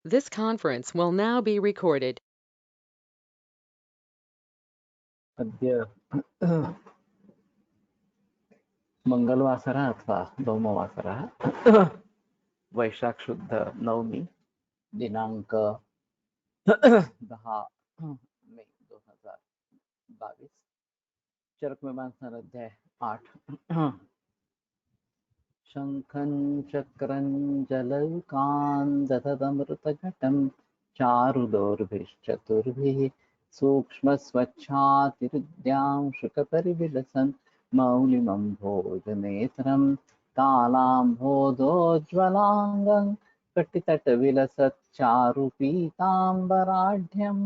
This conference will now be recorded. अद्य मंगलवासरः अथवा सोमवासरः वैशाख शुद्ध नवमी दिनांक 10 मे 2022 चरकमेमांसन अध्याय 8 शंखं चक्रं जलौकान् दधतमृतघटं चारुदोर्भिश्चतुर्भिः सूक्ष्मस्वच्छातिरुद्यां शुकपरिविलसन् मौलिमम्भोजनेत्रं कालाम्भोदोज्ज्वलाङ्गं कटितटविलसच्चारुपीताम्बराढ्यं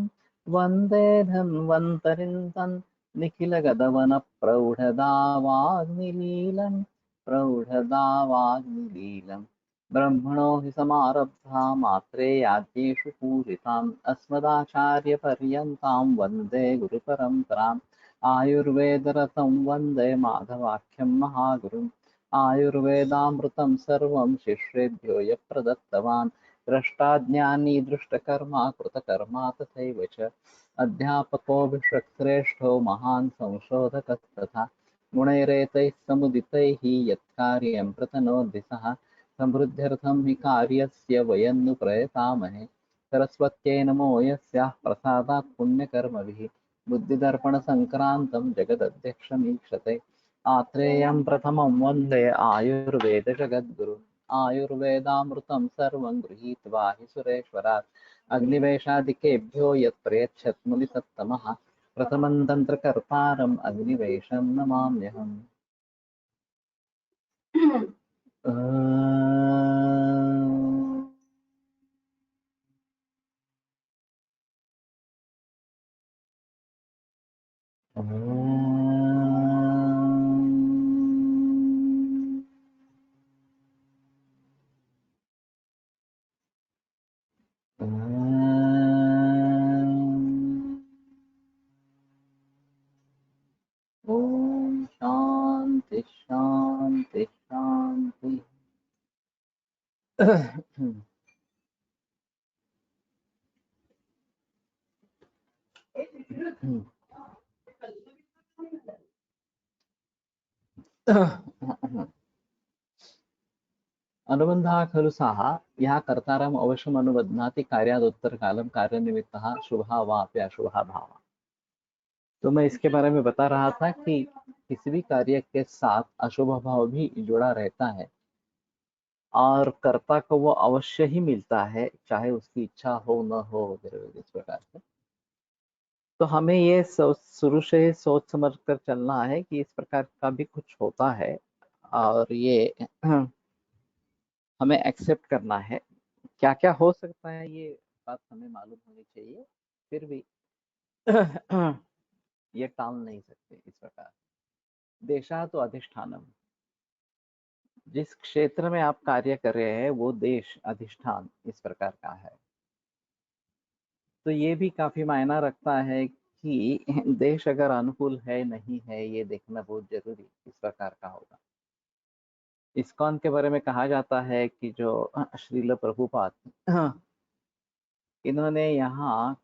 वन्दे धन्वन्तरिं तन् निखिलगदवनप्रौढदावाग्निलीलम् प्रौढदावाग्निलीलम् ब्रह्मणो हि समारब्धा मात्रेयाद्येषु पूजिताम् अस्मदाचार्यपर्यन्तां वन्दे गुरुपरम्पराम् आयुर्वेदरतं वन्दे माधवाख्यं महागुरुम् आयुर्वेदामृतं सर्वं शिष्येभ्यो यः प्रदत्तवान् द्रष्टाज्ञानी दृष्टकर्मा कृतकर्मा तथैव च अध्यापकोऽभिषक्श्रेष्ठो महान् संशोधकस्तथा गुणैरेतैः समुदितैः यत्कार्यं प्रतनोति सः समृद्ध्यर्थं हि कार्यस्य वयं नु प्रयतामहे सरस्वत्यै नमो यस्याः प्रसादात् पुण्यकर्मभिः बुद्धिदर्पणसङ्क्रान्तं जगदध्यक्षमीक्षते आत्रेयं प्रथमं वन्दे आयुर्वेदजगद्गुरु आयुर्वेदामृतं सर्वं गृहीत्वा हि सुरेश्वरात् अग्निवेशादिकेभ्यो यत्प्रयच्छत् मुनिसत्तमः प्रथमं तन्त्रकर्तारम् अग्निवेशं नमाम्यहम्। ओम शांति शांति शांति। अनुबंधः खलु सः यः कर्तारम् अवश्यम् अनुबध्नाति कार्यादुत्तरकालं कार्यनिमित्तः शुभः वाप्य अशुभः भावः। तो मैं इसके बारे में बता रहा था कि किसी भी कार्य के साथ अशुभ भाव भी जुड़ा रहता है और कर्ता को वो अवश्य ही मिलता है, चाहे उसकी इच्छा हो न हो वगैरह इस प्रकार से। तो हमें ये शुरू से ही सोच समझ कर चलना है कि इस प्रकार का भी कुछ होता है और ये हमें एक्सेप्ट करना है। क्या क्या हो सकता है ये बात हमें मालूम होनी चाहिए, फिर भी ये टाल नहीं सकते इस प्रकार। देशा तो अधिष्ठानम, जिस क्षेत्र में आप कार्य कर रहे हैं वो देश अधिष्ठान इस प्रकार का है। तो ये भी काफी मायना रखता है कि देश अगर अनुकूल है नहीं है ये देखना बहुत जरूरी इस प्रकार का होगा। इस्कॉन के बारे में कहा जाता है कि जो श्रील प्रभुपाद इन्होंने यहाँ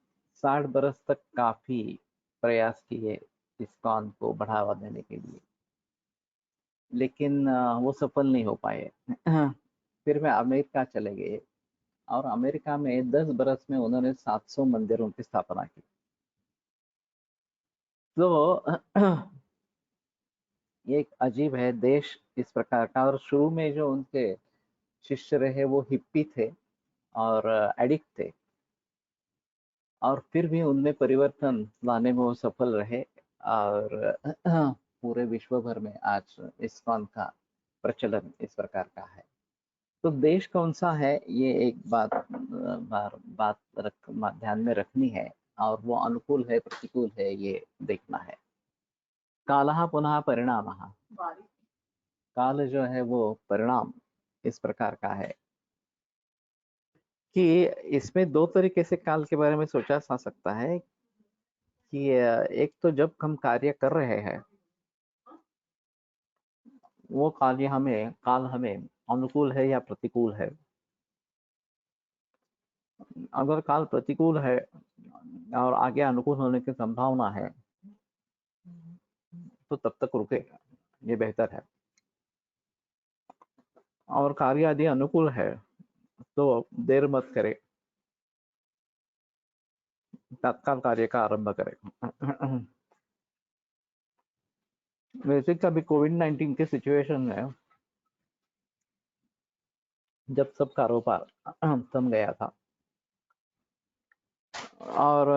60 बरस तक काफी प्रयास किए इस्कॉन को बढ़ावा देने के लिए, लेकिन वो सफल नहीं हो पाए। फिर वे अमेरिका चले गए और अमेरिका में 10 बरस में उन्होंने 700 मंदिरों की स्थापना की। तो ये एक अजीब है देश इस प्रकार का। और शुरू में जो उनके शिष्य रहे वो हिप्पी थे और एडिक्ट थे, और फिर भी उनमें परिवर्तन लाने में वो सफल रहे और पूरे विश्व भर में आज इस्कॉन का प्रचलन इस प्रकार का है। तो देश कौन सा है ये एक बात ध्यान में रखनी है, और वो अनुकूल है प्रतिकूल है ये देखना है। कालः पुनः परिणामः, काल जो है वो परिणाम इस प्रकार का है कि इसमें दो तरीके से काल के बारे में सोचा जा सकता है कि एक तो जब हम कार्य कर रहे हैं वो काल हमें अनुकूल है या प्रतिकूल है। अगर काल प्रतिकूल है और आगे अनुकूल होने की संभावना है तो तब तक रुके, ये बेहतर है। और कार्य यदि अनुकूल है तो देर मत करे, तत्काल कार्य का आरंभ करे। वैसे कभी कोविड-19 के सिचुएशन में जब सब कारोबार थम गया था और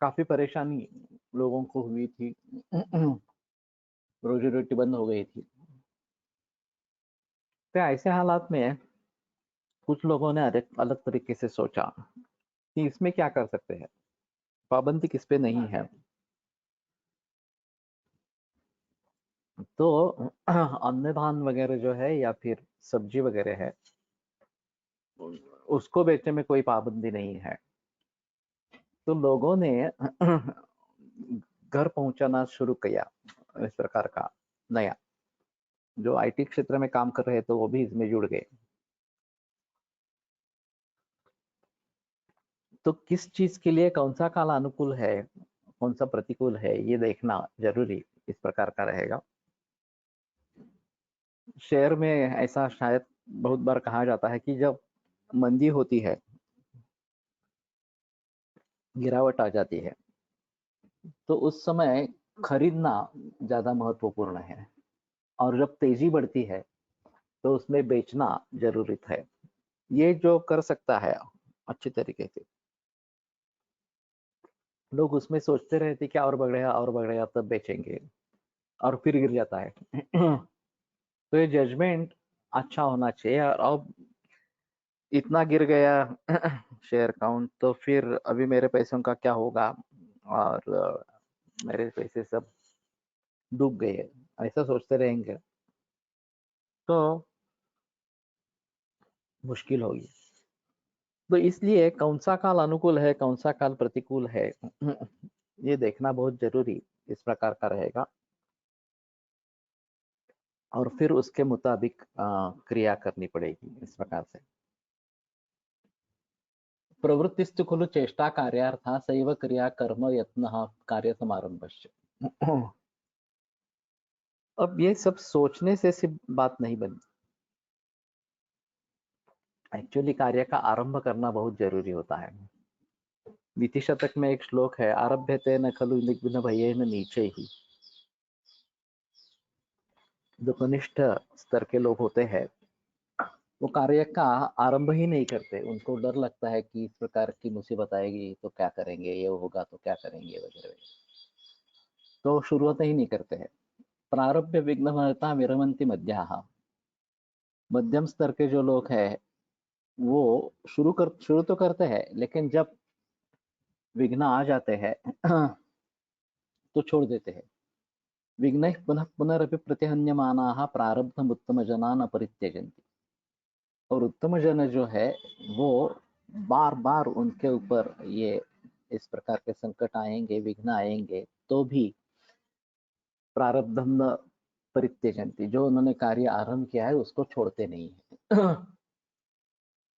काफी परेशानी लोगों को हुई थी, रोजी रोटी बंद हो गई थी, तो ऐसे हालात में कुछ लोगों ने अलग अलग तरीके से सोचा कि इसमें क्या कर सकते हैं, पाबंदी किस पे नहीं है। तो अन्नदान वगैरह जो है या फिर सब्जी वगैरह है उसको बेचने में कोई पाबंदी नहीं है। तो लोगों ने घर पहुंचाना शुरू किया, इस प्रकार का नया, जो आईटी क्षेत्र में काम कर रहे थे वो भी इसमें जुड़ गए। तो किस चीज के लिए कौन सा काल अनुकूल है, कौन सा प्रतिकूल है, ये देखना जरूरी इस प्रकार का रहेगा। शेयर में ऐसा शायद बहुत बार कहा जाता है कि जब मंदी होती है, गिरावट आ जाती है, तो उस समय खरीदना ज्यादा महत्वपूर्ण है, और जब तेजी बढ़ती है तो उसमें बेचना जरूरी है। ये जो कर सकता है अच्छी तरीके से, लोग उसमें सोचते रहते कि और बढ़ेगा तब बेचेंगे, और फिर गिर जाता है। तो ये जजमेंट अच्छा होना चाहिए। और अब इतना गिर गया शेयर काउंट, तो फिर अभी मेरे पैसों का क्या होगा, और मेरे पैसे सब डूब गए, ऐसा सोचते रहेंगे तो मुश्किल होगी। तो इसलिए कौन सा काल अनुकूल है, कौन सा काल प्रतिकूल है, ये देखना बहुत जरूरी इस प्रकार का रहेगा, और फिर उसके मुताबिक क्रिया करनी पड़ेगी इस प्रकार से। प्रवृत्तिस्तु खलु चेष्टा कार्यार्था सैव क्रिया कर्म यत्न कार्य समारंभश्च। अब ये सब सोचने से सिर्फ बात नहीं बनती, एक्चुअली कार्य का आरंभ करना बहुत जरूरी होता है। नीति शतक में एक श्लोक है, आरभ्यते न खलु निघ्न भयेन नीचे ही। जो कनिष्ठ स्तर के लोग होते हैं वो कार्य का आरंभ ही नहीं करते, उनको डर लगता है कि इस प्रकार की मुसीबत आएगी तो क्या करेंगे, ये होगा तो क्या करेंगे वगैरह वगैरह, तो शुरुआत ही नहीं करते हैं। प्रारब्ध विघ्नहर्ता विरमंति मध्याः। मध्यम स्तर के जो लोग हैं वो शुरू तो करते हैं, लेकिन जब विघ्न आ जाते हैं तो छोड़ देते हैं। विघ्न पुनः पुनरपि प्रतिहन्यमानाः प्रारब्धम उत्तम जनान अपरित्यजन्ति। और उत्तम जन जो है वो बार बार उनके ऊपर ये इस प्रकार के संकट आएंगे, विघ्न आएंगे, तो भी प्रारब्धम न परित्यजन्ति, जो उन्होंने कार्य आरंभ किया है उसको छोड़ते नहीं है।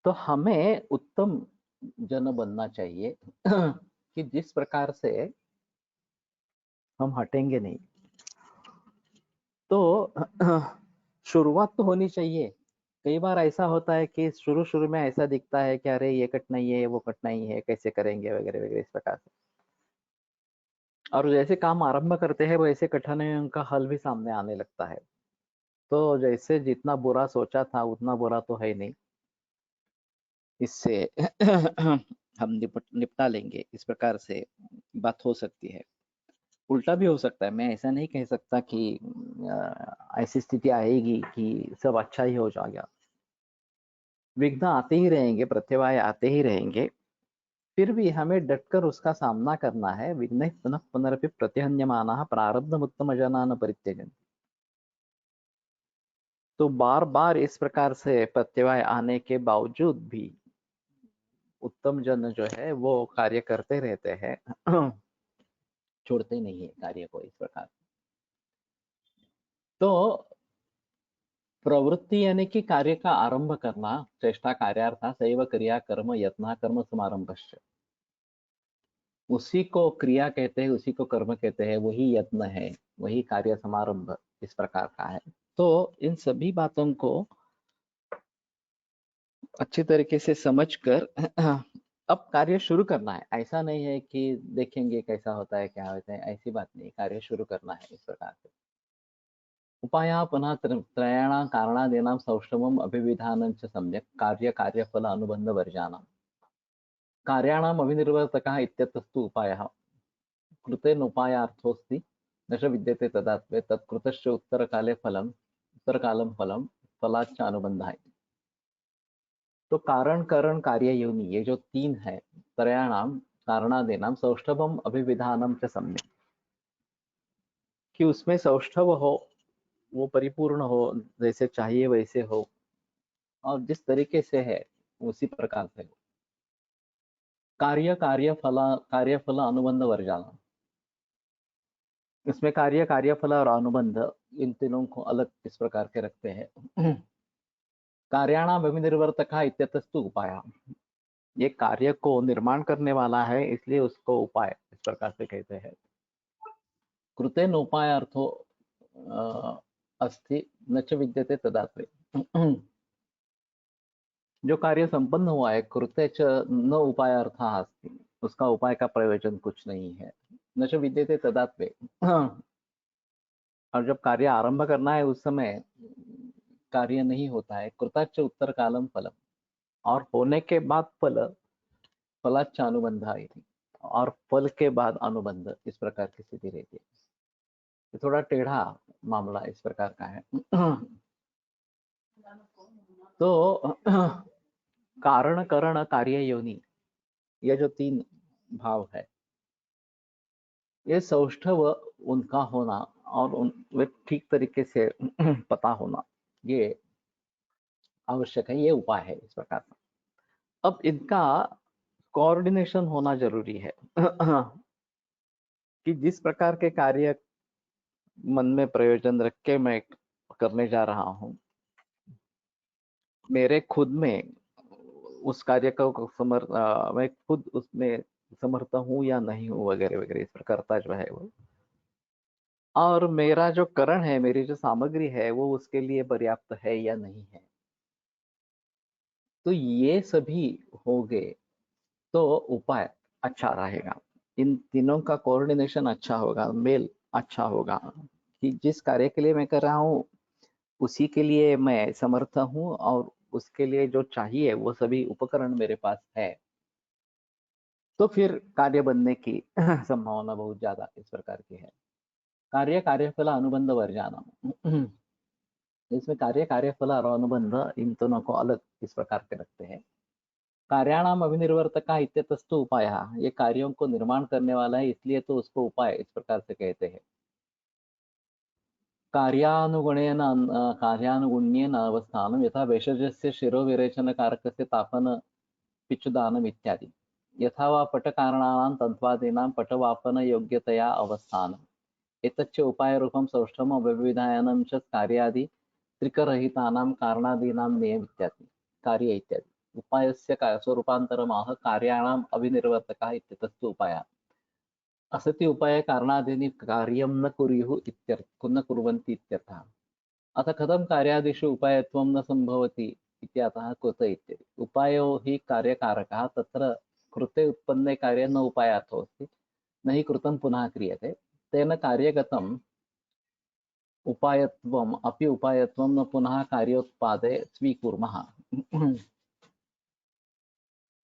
तो हमें उत्तम जन बनना चाहिए कि जिस प्रकार से हम हटेंगे नहीं। तो शुरुआत तो होनी चाहिए। कई बार ऐसा होता है कि शुरू शुरू में ऐसा दिखता है कि अरे ये कठिनाई है, वो कठिनाई है, कैसे करेंगे वगैरह वगैरह इस प्रकार से, और जैसे काम आरंभ करते हैं वैसे कठिनाइयों का हल भी सामने आने लगता है। तो जैसे जितना बुरा सोचा था उतना बुरा तो है नहीं, इससे हम निपटा लेंगे, इस प्रकार से बात हो सकती है। उल्टा भी हो सकता है, मैं ऐसा नहीं कह सकता कि ऐसी स्थिति आएगी कि सब अच्छा ही हो जाएगा। विघ्न आते ही रहेंगे, प्रत्यवाय आते ही रहेंगे, फिर भी हमें डटकर उसका सामना करना है। विघ्न पुनः पुनरपि प्रतिहन्यमानः प्रारब्धम उत्तम जनान परित्यजन्ति। तो बार बार इस प्रकार से प्रत्यवाय आने के बावजूद भी उत्तम जन जो है वो कार्य करते रहते हैं, छोड़ते नहीं है कार्य को इस प्रकार। तो प्रवृत्ति यानी कि कार्य का आरंभ करना, चेष्टा कार्यार्था सैव क्रिया कर्म यत्न कर्म समारंभश्च। उसी को क्रिया कहते हैं, उसी को कर्म कहते हैं, वही यत्न है, वही कार्य समारंभ इस प्रकार का है। तो इन सभी बातों को अच्छी तरीके से समझकर अब कार्य शुरू करना है। ऐसा नहीं है कि देखेंगे कैसा होता है क्या होता है, ऐसी बात नहीं, कार्य शुरू करना है इस प्रकार से। उपायः पुनः त्रयाणां कारणादीनां सौष्ठवम् अभिविधानं च सम्यक् कार्य कार्यफल अनुबन्धवर्जानाम्। कार्याणाम् अविनिर्वर्तकः इत्यतस्तु उपायः कृतेन उपायार्थोऽस्ति न च विद्यते तदात्वे तत्कृतश्च उत्तरकालं फलं फलाच्च अनुबन्धः। तो कारण करण कार्य योनि ये जो तीन है, त्रयाणाम कारणादीनाम सौष्ठवम अभिविधानम च सम्यक्, कि उसमें सौष्ठव हो, वो परिपूर्ण हो, जैसे चाहिए वैसे हो, और जिस तरीके से है उसी प्रकार से हो। कार्यफल अनुबंध वर्जाना, इसमें कार्य कार्यफल और अनुबंध इन तीनों को अलग इस प्रकार के रखते हैं। कार्याणाम अभिनिर्वर्तकः इत्यतस्तु उपाय, ये कार्य को निर्माण करने वाला है इसलिए उसको उपाय इस प्रकार से कहते हैं। कृतेन उपायार्थो अस्ति न च विद्यते तदात्वे, जो कार्य संपन्न हुआ है कृते च न उपायार्थः अस्ति, उसका उपाय का प्रयोजन कुछ नहीं है। न च विद्यते तदात्वे, और जब कार्य आरंभ करना है उस समय कार्य नहीं होता है। कृताच्च उत्तर कालम फलम, और होने के बाद फल फलाच्च अनुबंध, और फल के अनुबंध, अनुबंध इस प्रकार की स्थिति रहती है। ये थोड़ा टेढ़ा मामला इस प्रकार का है। तो कारण करण कार्य योनि, ये जो तीन भाव है, ये सौष्ठव उनका होना और उन वे ठीक तरीके से पता होना, ये आवश्यक है, ये उपाय है इस प्रकार का। अब इनका कोऑर्डिनेशन होना जरूरी है। कि जिस प्रकार के कार्य मन में प्रयोजन रख के मैं करने जा रहा हूँ, मेरे खुद में उस कार्य को मैं खुद उसमें समर्थ हूँ या नहीं हूँ, वगैरह वगैरह इस प्रकार जो है वो, और मेरा जो करण है, मेरी जो सामग्री है, वो उसके लिए पर्याप्त है या नहीं है। तो ये सभी हो गए तो उपाय अच्छा रहेगा। इन तीनों का कोऑर्डिनेशन अच्छा होगा, मेल अच्छा होगा, कि जिस कार्य के लिए मैं कर रहा हूँ उसी के लिए मैं समर्थ हूँ, और उसके लिए जो चाहिए वो सभी उपकरण मेरे पास है, तो फिर कार्य बनने की संभावना बहुत ज्यादा इस प्रकार की है। कार्य कार्यफल अनुबंध वर्जाना, इसमें कार्य कार्यफल और अनुबंध इन दोनों को अलग इस प्रकार के रखते हैं। कार्याणाम अभिनिर्वर्तका इत्यतस्तु उपाय, ये कार्यों को निर्माण करने वाला है इसलिए तो उसको उपाय इस प्रकार से कहते हैं। कार्यानुगुण्येन कार्यानुगुण्येन अवस्थानं यथा भेषजस्य शिरोविरेचनकारकस्य तापन पिच्छुदानम् इत्यादि, यथा वा पटकारणानां तन्त्वादीनां पटवापनयोग्यतया अवस्थानम्, एतच्च उपायरूपं सौष्ठवम् अभिविधानं च कार्यादि त्रिकरहितानां कारणादीनां नियम इत्यादि कार्य इत्यादि। उपायस्य स्वरूपान्तरमाह कार्याणाम् अभिनिर्वर्तकः इत्यतस्तु उपायः। असति उपाय कारणादीनि कार्यं न कुर्युः न कुर्वन्ति इत्यर्थः। अथ कथं कार्यादिषु उपायत्वं न सम्भवति इत्यतः कृत इत्येतत्। उपायो हि कार्यकारकः, तत्र कृते उत्पन्ने कार्ये न उपायार्थोऽस्ति, न हि कृतं पुनः क्रियते, तेन कार्यगतम् उपायत्वम् अपि उपायत्वं न पुनः कार्योत्पादे स्वीकुर्मः।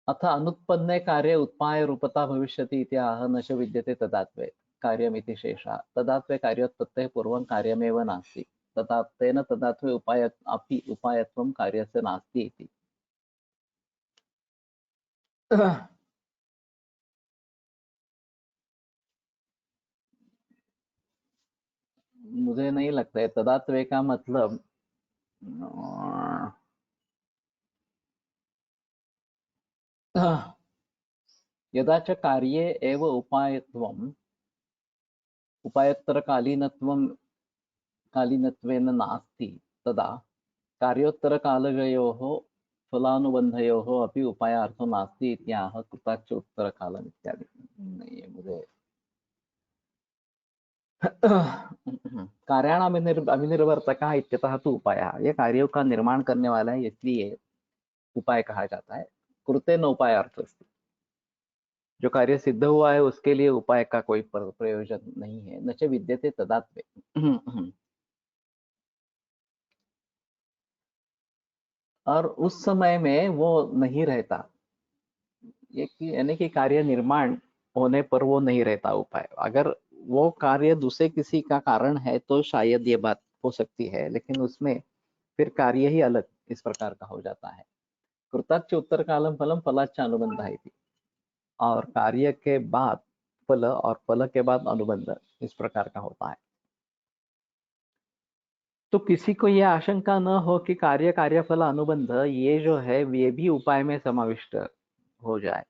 अथ अनुत्पन्ने कार्ये उत्पाय रूपता भविष्यति इति आह न च विद्यते तदात्वे कार्यमिति शेषः। तदात्वे कार्योत्पत्तेः पूर्वं कार्यमेव नास्ति, तथा तेन तदात्वे उपाय अपि उपायत्वं कार्यस्य नास्ति इति। मुझे नहीं लगता है तदात्वे का मतलब यदा च कार्ये एव उपायत्वम् उपायत्तरकालीनत्वं कालीनत्वेन नास्ति तदा कार्योत्तरकालयोः फलानुबन्धयोः अपि उपायार्थो नास्ति इत्याह कृताच्च उत्तरकालम् इत्यादि। ये मुझे कार्याणाम् अविनिर्वर्तकः इत्यतः तु उपायः, ये कार्यों का निर्माण करने वाला है इसलिए उपाय कहा जाता है। कृते न उपायार्थ अस्ति, जो कार्य सिद्ध हुआ है उसके लिए उपाय का कोई प्रयोजन नहीं है। न च विद्यते तदात्वे। और उस समय में वो नहीं रहता, ये यानी कि कार्य निर्माण होने पर वो नहीं रहता उपाय। अगर वो कार्य दूसरे किसी का कारण है तो शायद ये बात हो सकती है, लेकिन उसमें फिर कार्य ही अलग इस प्रकार का हो जाता है। कृताच्च उत्तर कालम फलम फलाच्च अनुबंध है। और कार्य के बाद फल और फल के बाद अनुबंध इस प्रकार का होता है। तो किसी को यह आशंका न हो कि कार्य कार्यफल अनुबंध ये जो है ये भी उपाय में समाविष्ट हो जाए,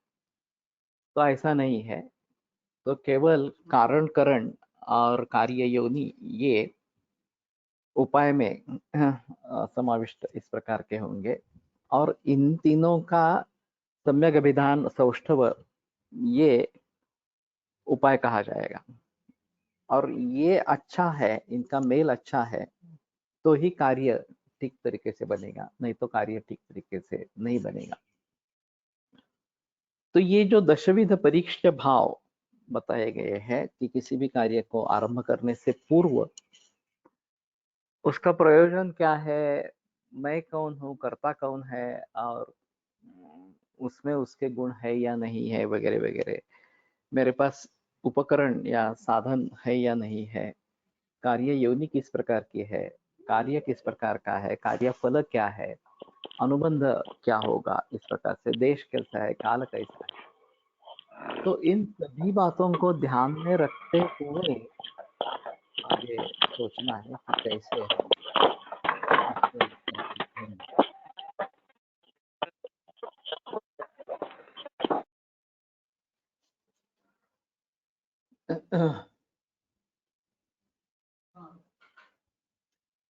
तो ऐसा नहीं है। तो केवल कारण करण और कार्य योनि ये उपाय में समाविष्ट इस प्रकार के होंगे, और इन तीनों का सम्यक अभिधान सौष्ठव ये उपाय कहा जाएगा। और ये अच्छा है, इनका मेल अच्छा है तो ही कार्य ठीक तरीके से बनेगा, नहीं तो कार्य ठीक तरीके से नहीं बनेगा। तो ये जो दशविध परीक्ष भाव बताए गए हैं कि किसी भी कार्य को आरंभ करने से पूर्व उसका प्रयोजन क्या है, मैं कौन हूँ, कर्ता कौन है, और उसमें उसके गुण है या नहीं है, वगैरह वगैरह, मेरे पास उपकरण या साधन है या नहीं है, कार्य योनि किस प्रकार की है, कार्य किस प्रकार का है, कार्य फल क्या है, अनुबंध क्या होगा, इस प्रकार से देश कैसा है, काल कैसा है। तो इन सभी बातों को ध्यान में रखते हुए आगे सोचना है कि कैसे हम इसको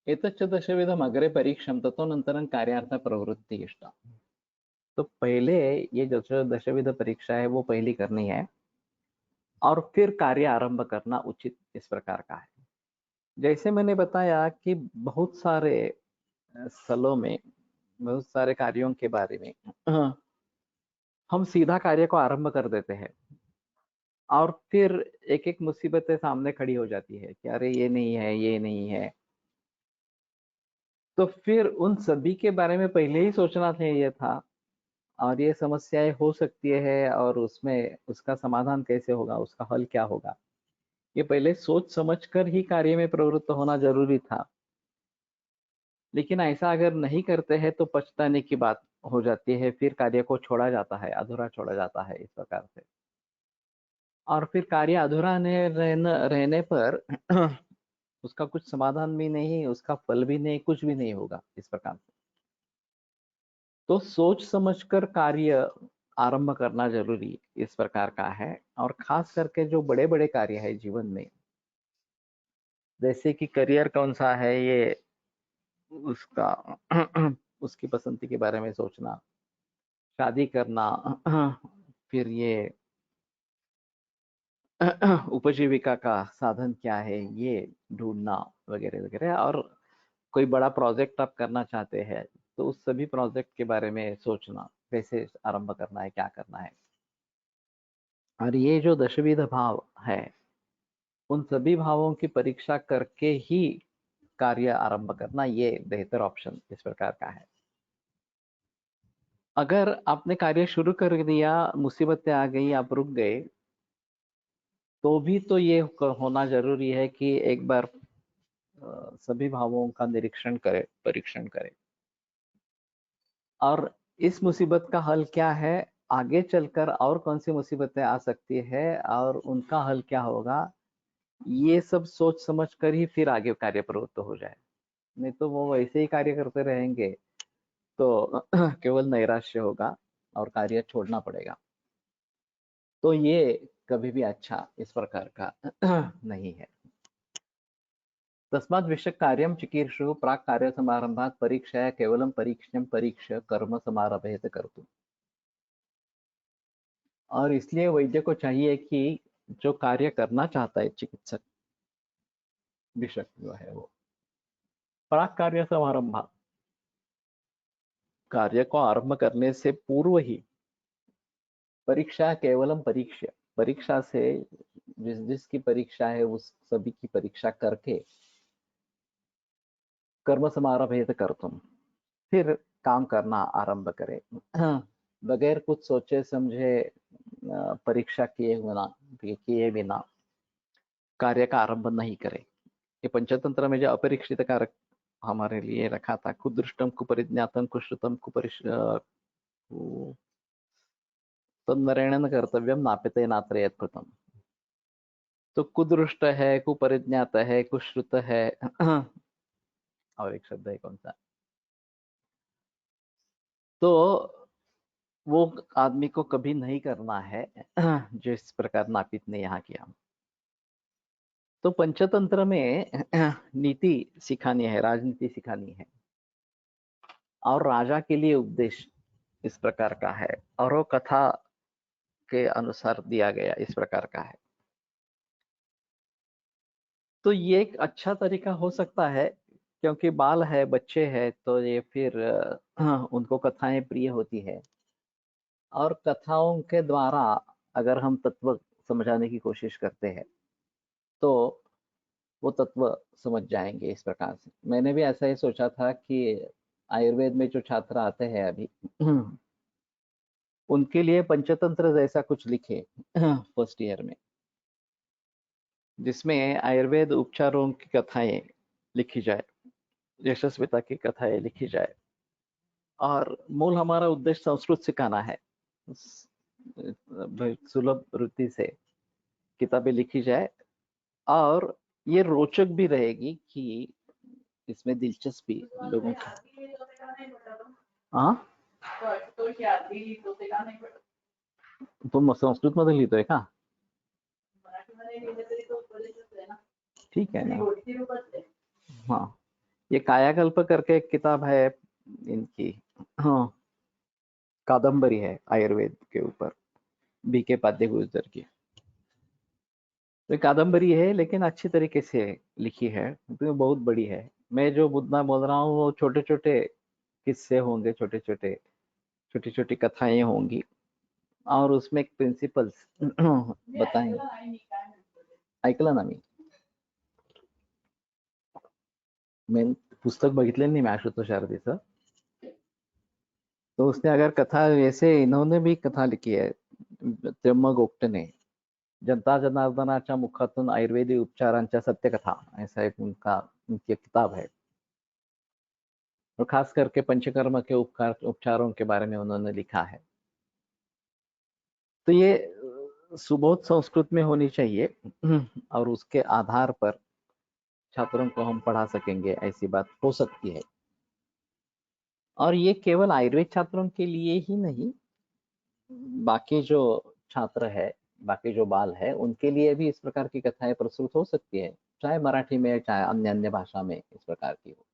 एतच्च दशविधम् अग्रे परीक्षम ततोऽनन्तरं कार्यार्थ प्रवृत्ति इष्टा। तो पहले ये जो दशविध परीक्षा है वो पहली करनी है, और फिर कार्य आरंभ करना उचित इस प्रकार का है। जैसे मैंने बताया कि बहुत सारे स्थलों में, बहुत सारे कार्यों के बारे में हम सीधा कार्य को आरंभ कर देते हैं, और फिर एक एक मुसीबतें सामने खड़ी हो जाती है कि अरे ये नहीं है, ये नहीं है। तो फिर उन सभी के बारे में पहले ही सोचना चाहिए था, और ये समस्याएं हो सकती है और उसमें उसका समाधान कैसे होगा, उसका हल क्या होगा, ये पहले सोच समझ कर ही कार्य में प्रवृत्त होना जरूरी था। लेकिन ऐसा अगर नहीं करते हैं तो पछताने की बात हो जाती है, फिर कार्य को छोड़ा जाता है, अधूरा छोड़ा जाता है इस प्रकार से। और फिर कार्य अधूरा रहने पर उसका कुछ समाधान भी नहीं, उसका फल भी नहीं, कुछ भी नहीं होगा इस प्रकार से। तो सोच समझकर कार्य आरंभ करना जरूरी इस प्रकार का है। और खास करके जो बड़े बड़े कार्य है जीवन में, जैसे कि करियर कौन सा है, ये उसका उसकी पसंदी के बारे में सोचना, शादी करना, फिर ये उपजीविका का साधन क्या है ये ढूंढना, वगैरह वगैरह। और कोई बड़ा प्रोजेक्ट आप करना चाहते हैं तो उस सभी प्रोजेक्ट के बारे में सोचना, कैसे आरंभ करना है, क्या करना है। और ये जो दशविध भाव है, उन सभी भावों की परीक्षा करके ही कार्य आरंभ करना ये बेहतर ऑप्शन इस प्रकार का है। अगर आपने कार्य शुरू कर दिया, मुसीबतें आ गई, आप रुक गए, तो भी तो ये होना जरूरी है कि एक बार सभी भावों का निरीक्षण करें, परीक्षण करें, और इस मुसीबत का हल क्या है, आगे चलकर और कौन सी मुसीबतें आ सकती है और उनका हल क्या होगा, ये सब सोच समझ कर ही फिर आगे कार्य प्रवृत्त हो जाए। नहीं तो वो वैसे ही कार्य करते रहेंगे तो केवल नैराश्य होगा और कार्य छोड़ना पड़ेगा। तो ये कभी भी अच्छा इस प्रकार का नहीं है। तस्मात् विषय कार्यम चिकीर्षु प्राक कार्य समारंभात परीक्षाया केवलम परीक्षण परीक्ष कर्म समारभेत कर्तुम। और इसलिए वैद्य को चाहिए कि जो कार्य करना चाहता है चिकित्सक विषय जो है वो प्राक कार्य समारंभ, कार्य को आरंभ करने से पूर्व ही परीक्षा केवलम परीक्षा, परीक्षा से जिसकी परीक्षा है उस सभी की परीक्षा करके कर्म समारभेत कर्तुम, फिर काम करना आरंभ करे। बगैर कुछ सोचे समझे परीक्षा किए बिना कार्य का आरंभ नहीं करे। ये पंचतंत्र में जो अपरीक्षित कारक हमारे लिए रखा था, कुदृष्टम कुपरिज्ञातम कुश्रुतम तन्नरेण कर्तव्यम नाप्यते नात्र यत्कृतम। तो कुदृष्ट है, कुपरिज्ञात है, कुश्रुत है, और एक शब्द है कौन सा, तो वो आदमी को कभी नहीं करना है जिस प्रकार नापित ने यहाँ किया। तो पंचतंत्र में नीति सिखानी है, राजनीति सिखानी है, और राजा के लिए उपदेश इस प्रकार का है, और वो कथा के अनुसार दिया गया इस प्रकार का है। तो ये एक अच्छा तरीका हो सकता है, क्योंकि बाल है, बच्चे हैं, तो ये फिर उनको कथाएं प्रिय होती है, और कथाओं के द्वारा अगर हम तत्व समझाने की कोशिश करते हैं तो वो तत्व समझ जाएंगे इस प्रकार से। मैंने भी ऐसा ही सोचा था कि आयुर्वेद में जो छात्र आते हैं अभी उनके लिए पंचतंत्र जैसा कुछ लिखे फर्स्ट ईयर में, जिसमें आयुर्वेद उपचारों की कथाएं लिखी जाए, यशस्विता की कथाएं लिखी जाए, और मूल हमारा उद्देश्य संस्कृत सिखाना है। सुलभ वृत्ति से किताबें लिखी जाए, और ये रोचक भी रहेगी कि इसमें दिलचस्पी लोगों की। हाँ, तुम संस्कृत मध्ये लिहितोय का? ठीक है ना। हाँ, ये कायाकल्प करके एक किताब है इनकी, हाँ, कादम्बरी है आयुर्वेद के ऊपर, बीके पाद्य गुर्जर की। तो कादम्बरी है, लेकिन अच्छी तरीके से लिखी है, तो बहुत बड़ी है। मैं जो बुद्धना बोल रहा हूँ वो छोटे छोटे किस्से होंगे, छोटे छोटे छोटी छोटी कथाएं होंगी, और उसमें एक प्रिंसिपल्स बताएंगे। ऐकलं ना मैं पुस्तक बघितले नहीं मैं आशुतोष आरतीचं, तो उसने अगर कथा वैसे इन्होंने भी कथा लिखी है, त्र्यंबक गोप्टे ने, जनता जनार्दनाच्या मुखातून आयुर्वेदी उपचारांच्या सत्यकथा, ऐसा एक उनकी किताब है, और खास करके पंचकर्म के उपचारों के बारे में उन्होंने लिखा है। तो ये सुबोध संस्कृत में होनी चाहिए, और उसके आधार पर छात्रों को हम पढ़ा सकेंगे, ऐसी बात हो सकती है। और ये केवल आयुर्वेद छात्रों के लिए ही नहीं, बाकी जो छात्र है, बाकी जो बाल है, उनके लिए भी इस प्रकार की कथाएं प्रस्तुत हो सकती है, चाहे मराठी में, चाहे अन्य अन्य भाषा में इस प्रकार की हो।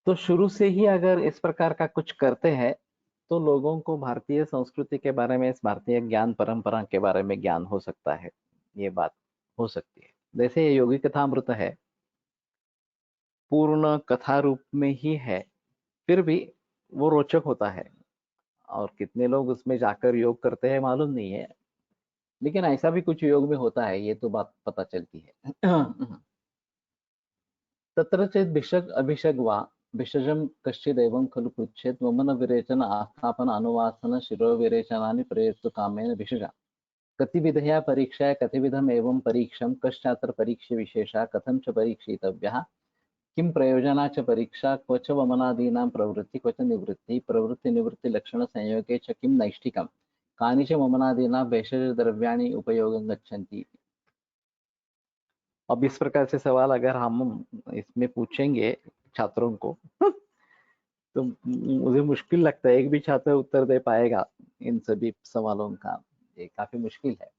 तो शुरू से ही अगर इस प्रकार का कुछ करते हैं तो लोगों को भारतीय संस्कृति के बारे में, इस भारतीय ज्ञान परंपरा के बारे में ज्ञान हो सकता है, ये बात हो सकती है। जैसे ये योगी कथामृत है, पूर्ण कथा रूप में ही है, फिर भी वो रोचक होता है, और कितने लोग उसमें जाकर योग करते हैं मालूम नहीं है, लेकिन ऐसा भी कुछ योग में होता है, ये तो बात पता चलती है। तत्र चेत भिषक अभिषक वा भिषजम कश्चिदेवं खलु पृच्छेत् वमन विरेचन आस्थापन अनुवासन शिरो विरेचनानि प्रयत्तु कामेन भिषजा कतिविधया परीक्षया कतिविधम एवं परीक्षम कश्चात्र परीक्ष्य विशेषा कथम च परीक्षितव्यः किं प्रयोजना च परीक्षा क्व च वमनादीनां प्रवृत्ति क्व च निवृत्ति प्रवृत्ति निवृत्ति लक्षण संयोगे च किं नैष्ठिकम् कानि च वमनादीनां भेषज द्रव्याणि उपयोगं गच्छन्ति। अब इस प्रकार से सवाल अगर हम इसमें पूछेंगे छात्रों को तो मुझे मुश्किल लगता है एक भी छात्र उत्तर दे पाएगा इन सभी सवालों का, ये काफी मुश्किल है।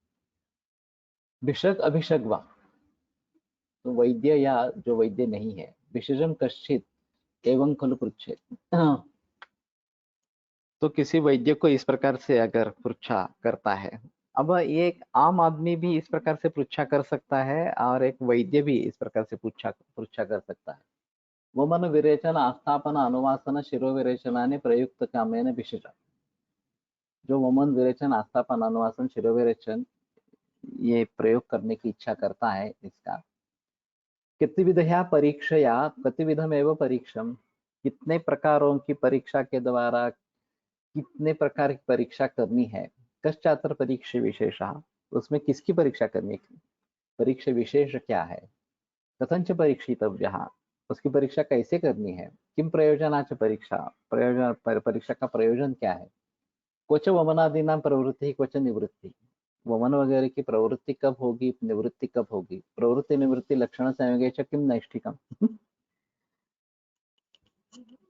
भिषक अभिषक वा, तो वैद्य या जो वैद्य नहीं है, विशेषम कश्चित एवं खलु पृच्छेत। तो किसी वैद्य को इस प्रकार से अगर पृच्छा करता है, अब ये एक आम आदमी भी इस प्रकार से पृच्छा कर सकता है और एक वैद्य भी इस प्रकार से पृच्छा पृच्छा कर सकता है। वमन विरेचन आस्थापन अनुवासन शिरोविरेचनानि प्रयुक्त कामेन विशेष। जो वमन विरेचन आस्थापन अनुवासन शिरोविरेचन ये प्रयोग करने की इच्छा करता है, इसका कितविधया परीक्षया प्रतिविधमेव परीक्षम, कितने प्रकारों की परीक्षा के द्वारा कितने प्रकार की परीक्षा करनी है। कश्चात्र परीक्षा विशेषः, उसमें किसकी परीक्षा करनी है, परीक्षा विशेष क्या है। कथंच परीक्षितव्यः, उसकी परीक्षा कैसे करनी है। किम प्रयोजनाच परीक्षा, परीक्षा का प्रयोजन क्या है। क्वच वमनादीनां प्रवृत्ति क्वच निवृत्ति, वमन वगैरह की प्रवृत्ति कब होगी, निवृत्ति कब होगी। प्रवृत्ति निवृत्ति लक्षण संयोगे च किम नैष्ठिकम।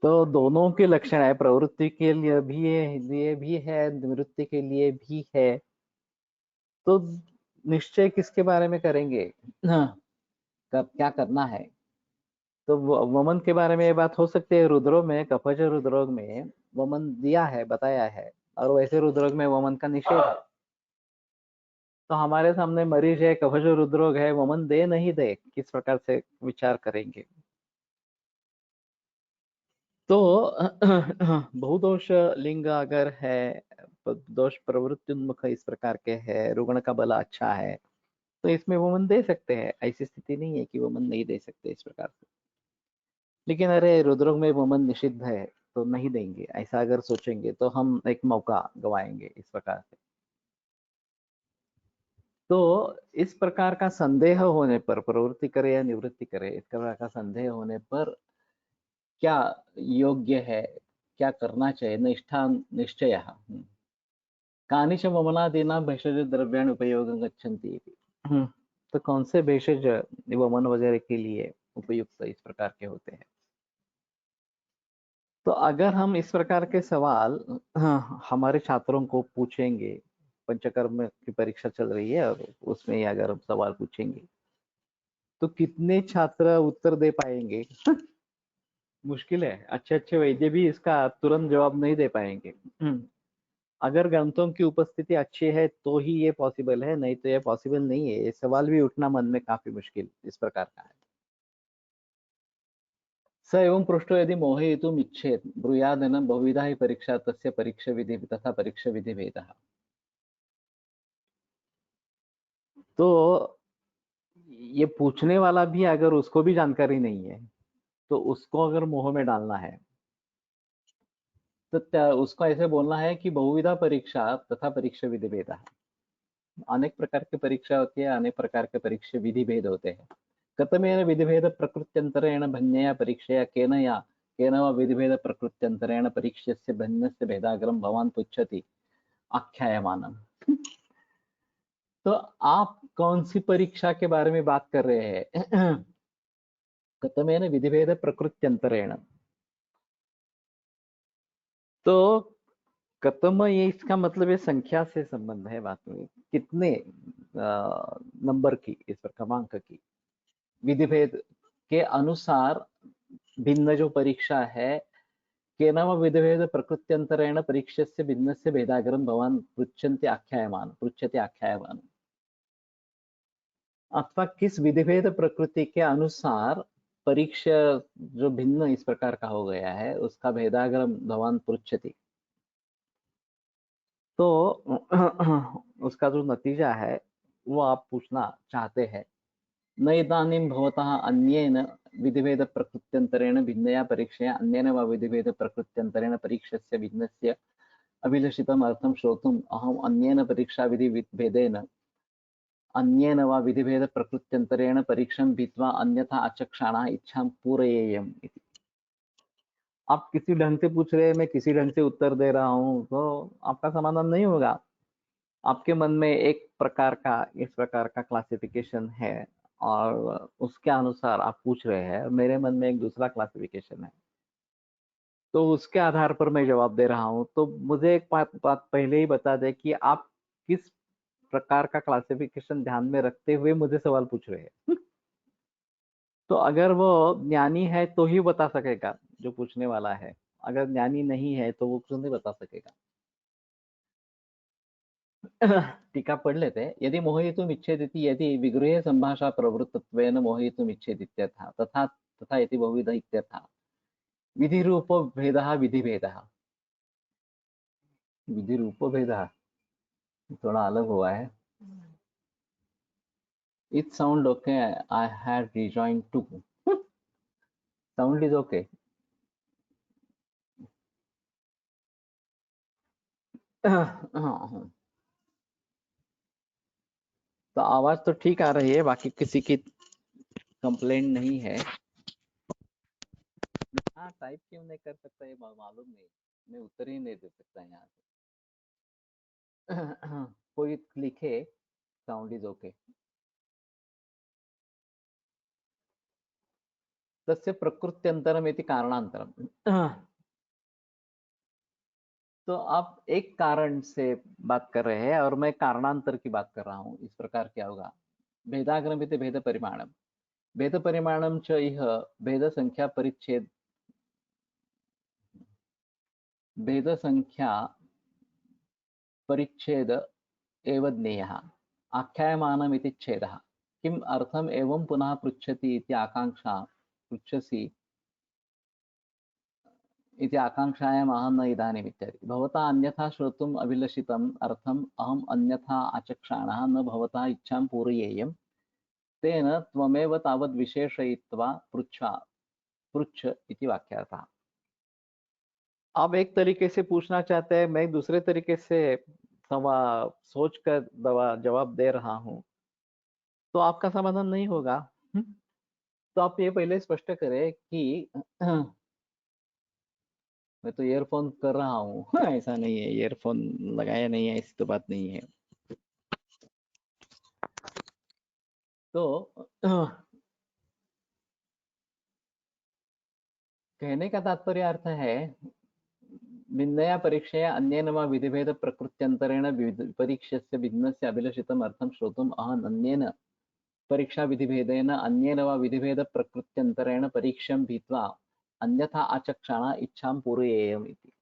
तो दोनों के लक्षण है, प्रवृत्ति के लिए भी है, निवृत्ति के लिए भी है। तो निश्चय किसके बारे में करेंगे, हाँ, कब क्या करना है। तो वमन के बारे में ये बात हो सकती है, रुद्रोग में, कफज रुद्रोग में वमन दिया है, बताया है, और वैसे रुद्रोग में वमन का निषेध है। तो हमारे सामने मरीज है, कफज रुद्रोग है, वमन दे नहीं दे, किस प्रकार से विचार करेंगे। तो बहुदोष लिंग अगर है, दोष प्रवृत्ति उन्मुख इस प्रकार के है, रुग्ण का बल अच्छा है, तो इसमें वमन दे सकते हैं। ऐसी स्थिति नहीं है कि वमन नहीं दे सकते इस प्रकार से। लेकिन अरे रुद्रोग में वमन निषिद्ध है तो नहीं देंगे, ऐसा अगर सोचेंगे तो हम एक मौका गवाएंगे इस प्रकार से। तो इस प्रकार का संदेह होने पर, प्रवृत्ति करे या निवृत्ति करे, इस प्रकार का संदेह होने पर क्या योग्य है, क्या करना चाहिए, निष्ठा निश्चय। कानिच वमनादीनां भेषज द्रव्याणि उपयोगं गच्छन्ति इति। तो कौन से भेषज वमन वगैरह के लिए उपयुक्त इस प्रकार के होते हैं। तो अगर हम इस प्रकार के सवाल हमारे छात्रों को पूछेंगे, पंचकर्म की परीक्षा चल रही है और उसमें ही अगर हम सवाल पूछेंगे तो कितने छात्र उत्तर दे पाएंगे। मुश्किल है, अच्छे अच्छे वैद्य भी इसका तुरंत जवाब नहीं दे पाएंगे। अगर ग्रंथों की उपस्थिति अच्छी है तो ही ये पॉसिबल है, नहीं तो ये पॉसिबल नहीं है। ये सवाल भी उठना मन में काफी मुश्किल इस प्रकार का है। स एवं पृष्ठो यदि मोहयितुम् इच्छेत् ब्रूयादेन बहुविधा ही परीक्षा तस्य परीक्षा विधि तथा परीक्षा विधि भेदः। तो ये पूछने वाला भी अगर उसको भी जानकारी नहीं है तो उसको अगर मोह में डालना है तो उसको ऐसे बोलना है कि बहुविधा परीक्षा तथा परीक्षा विधि भेदः। अनेक प्रकार की परीक्षा होती है, अनेक प्रकार के परीक्षा विधि भेद होते हैं। कथमेन विधिभेद प्रकृत्यंतरेण भन्यया परीक्षया केन वा विधिभेद प्रकृत्यंतरेण परीक्ष्यस्य भिन्नस्य भेदाग्रम भवान् पृच्छति आख्यायमानम। तो आप कौन सी परीक्षा के बारे में बात कर रहे हैं। कथमेन विधिभेद प्रकृत्यंतरेण, तो कतम ये इसका मतलब ये संख्या से संबंध है बात में, कितने नंबर की, इस पर क्रमांक की। विधिभेद के अनुसार भिन्न जो परीक्षा है, केन वा विधिभेद प्रकृत्यंतरेण परीक्षस्य भिन्नस्य भेदाग्रम भवान् पृच्छति आख्यायमानम्। अथवा किस विधिभेद प्रकृति के अनुसार परीक्षा जो भिन्न इस प्रकार का हो गया है उसका भेदाग्रम भवान् पृच्छति। तो उसका जो नतीजा है वो आप पूछना चाहते हैं। न इदानीं भवतः अन्येन विधिभेद प्रकृत्यंतरेण भिन्नया परीक्षया अन्येन वा विधिभेद प्रकृत्यंतरेण परीक्षस्य भिन्नस्य अभिलषितम् अर्थं श्रोतुम् अहम् अन्येन परीक्षा विधि भेदेन अन्येन वा विधिभेद प्रकृत्यंतरेण परीक्षां भित्वा अन्यथा अचक्षाणः इच्छां पूरयेयम् इति। आप किसी ढंग से पूछ रहे हैं, मैं किसी ढंग से उत्तर दे रहा हूँ, तो आपका समाधान नहीं होगा। आपके मन में एक प्रकार का, इस प्रकार का क्लासिफिकेशन है और उसके अनुसार आप पूछ रहे हैं, मेरे मन में एक दूसरा क्लासिफिकेशन है, तो उसके आधार पर मैं जवाब दे रहा हूँ। तो मुझे एक बात पहले ही बता दें कि आप किस प्रकार का क्लासिफिकेशन ध्यान में रखते हुए मुझे सवाल पूछ रहे हैं। तो अगर वो ज्ञानी है तो ही बता सकेगा जो पूछने वाला है, अगर ज्ञानी नहीं है तो वो क्यों नहीं बता सकेगा। टीका पढ़ लेते हैं। यदि मोहयितुम् इच्छेदिति यदि विगृहे संभाषा प्रवृत्तत्वेन मोहयितुम् इच्छेदित्यर्थः तथा तथा इति बहुविध इत्यर्थः। विधिरूपो भेदः विधिभेदः। विधिरूपो भेदः थोड़ा अलग हुआ है। It sound okay. I had rejoined too. Sound is okay. तो आवाज तो ठीक आ रही है, बाकी किसी की कंप्लेंट नहीं है। हाँ, टाइप क्यों नहीं कर सकता ये मालूम नहीं, मैं उत्तर ही नहीं दे सकता यहाँ से। कोई लिखे साउंड इज ओके। तस्य प्रकृत्यंतरम इति कारणांतरम। तो आप एक कारण से बात कर रहे हैं और मैं कारणांतर की बात कर रहा हूँ, इस प्रकार क्या होगा। भेदाग्रम इति भेद परिमाणम, भेद परिमाणम च इह भेद संख्या परिच्छेद, भेद संख्या परिच्छेद एव ज्ञेयः आख्यायमानम् इति छेदः। किम् अर्थम् एवं पुनः पृच्छति इति आकांक्षा पृच्छसि इति आकांक्षायाम् अहं न इदानीम् इत्यादि। भवता अन्यथा श्रोतुम् अभिलषितम् अर्थम् अहम् अन्यथा आचक्षाणः न भवता इच्छां पूरयेयम्, तेन त्वमेव तावद् विशेषयित्वा पृच्छ इति वाक्यार्थः। आप एक तरीके से पूछना चाहते हैं, मैं दूसरे तरीके से सवा सोच कर जवाब दे रहा हूँ, तो आपका समाधान नहीं होगा। तो आप ये पहले स्पष्ट करें कि मैं तो ईयरफोन कर रहा हूँ। ऐसा नहीं है, ईयरफोन लगाया नहीं है, ऐसी तो बात नहीं है। तो कहने का तात्पर्य अर्थ है, भिन्नया परीक्षया अन्येन वा विधिभेद प्रकृत्यन्तरेण परीक्ष्यस्य भिन्नस्य अभिलषितम् अर्थं श्रोतुम् अहम् अन्येन परीक्षा विधिभेदेन अन्येन वा विधिभेद प्रकृत्यन्तरेण परीक्ष्यं भीत्वा अन्यथा आचक्षाण इच्छां पूरयेयम् इति।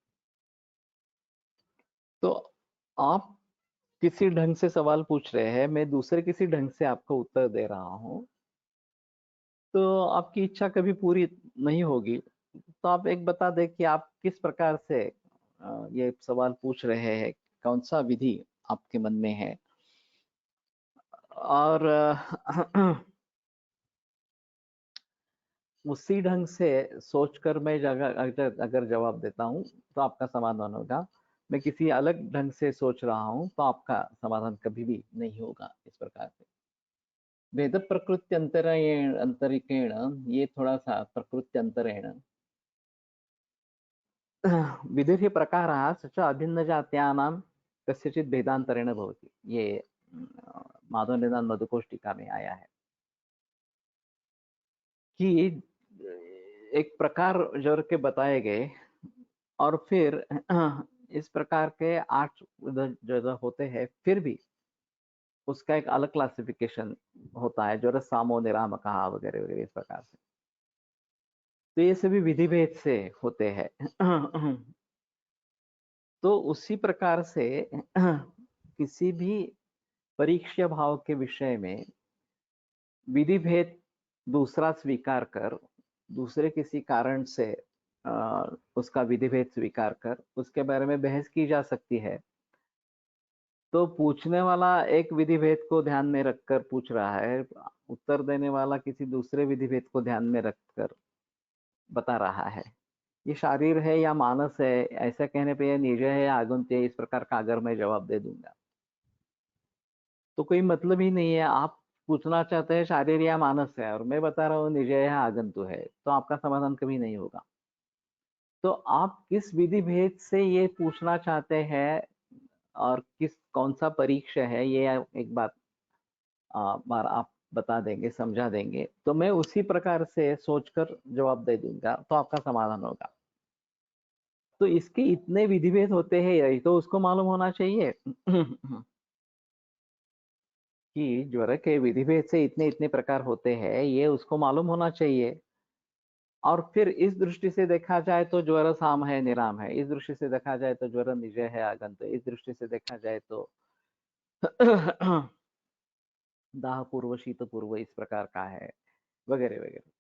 तो आप किसी ढंग से सवाल पूछ रहे हैं, मैं दूसरे किसी ढंग से आपको उत्तर दे रहा हूँ, तो आपकी इच्छा कभी पूरी नहीं होगी। तो आप एक बता दें कि आप किस प्रकार से ये सवाल पूछ रहे हैं, कौन सा विधि आपके मन में है। और उसी ढंग से सोचकर मैं अगर जवाब देता हूँ तो आपका समाधान होगा। मैं किसी अलग ढंग से सोच रहा हूँ तो आपका समाधान कभी भी नहीं होगा। इस प्रकार से भेद प्रकृति अंतरिकेण, ये थोड़ा सा प्रकृति अंतरेण विधिः प्रकारः स च अभिन्न जात्यानां कस्यचित् भेदांतरेण भवति। ये माधव निदान मधुकोष्टिका में आया है कि एक प्रकार जोड़ के बताए गए और फिर इस प्रकार के 8 जो होते हैं, फिर भी उसका एक अलग क्लासिफिकेशन होता है, जो सामो निराम कहा वगैरह वगैरह, इस प्रकार से। तो ये सभी विधि भेद से होते हैं। तो उसी प्रकार से किसी भी परीक्ष्य भाव के विषय में विधि भेद दूसरा स्वीकार कर, दूसरे किसी कारण से उसका विधि भेद स्वीकार कर उसके बारे में बहस की जा सकती है। तो पूछने वाला एक विधि भेद को ध्यान में रखकर पूछ रहा है, उत्तर देने वाला किसी दूसरे विधि भेद को ध्यान में रखकर बता रहा है। ये शारीर है या मानस है, ऐसा कहने पे ये निज है या आगुन्त्य है, इस प्रकार का अगर मैं जवाब दे दूंगा तो कोई मतलब ही नहीं है। आप पूछना चाहते हैं शारीर या मानस है और मैं बता रहा हूँ निज है या आगंतु है, तो आपका समाधान कभी नहीं होगा। तो आप किस विधि भेद से ये पूछना चाहते हैं और कौन सा परीक्षा है, ये एक बार आप बता देंगे, समझा देंगे, तो मैं उसी प्रकार से सोचकर जवाब दे दूंगा, तो आपका समाधान होगा। तो इसके इतने विधि भेद होते हैं, यही तो उसको मालूम होना चाहिए। कि ज्वर के विधिभेद से इतने इतने प्रकार होते हैं, ये उसको मालूम होना चाहिए। और फिर इस दृष्टि से देखा जाए तो ज्वर साम है निराम है, इस दृष्टि से देखा जाए तो ज्वर निजय है आगंत, इस दृष्टि से देखा जाए तो दाह पूर्व शीत पूर्व इस प्रकार का है, वगैरह वगैरह।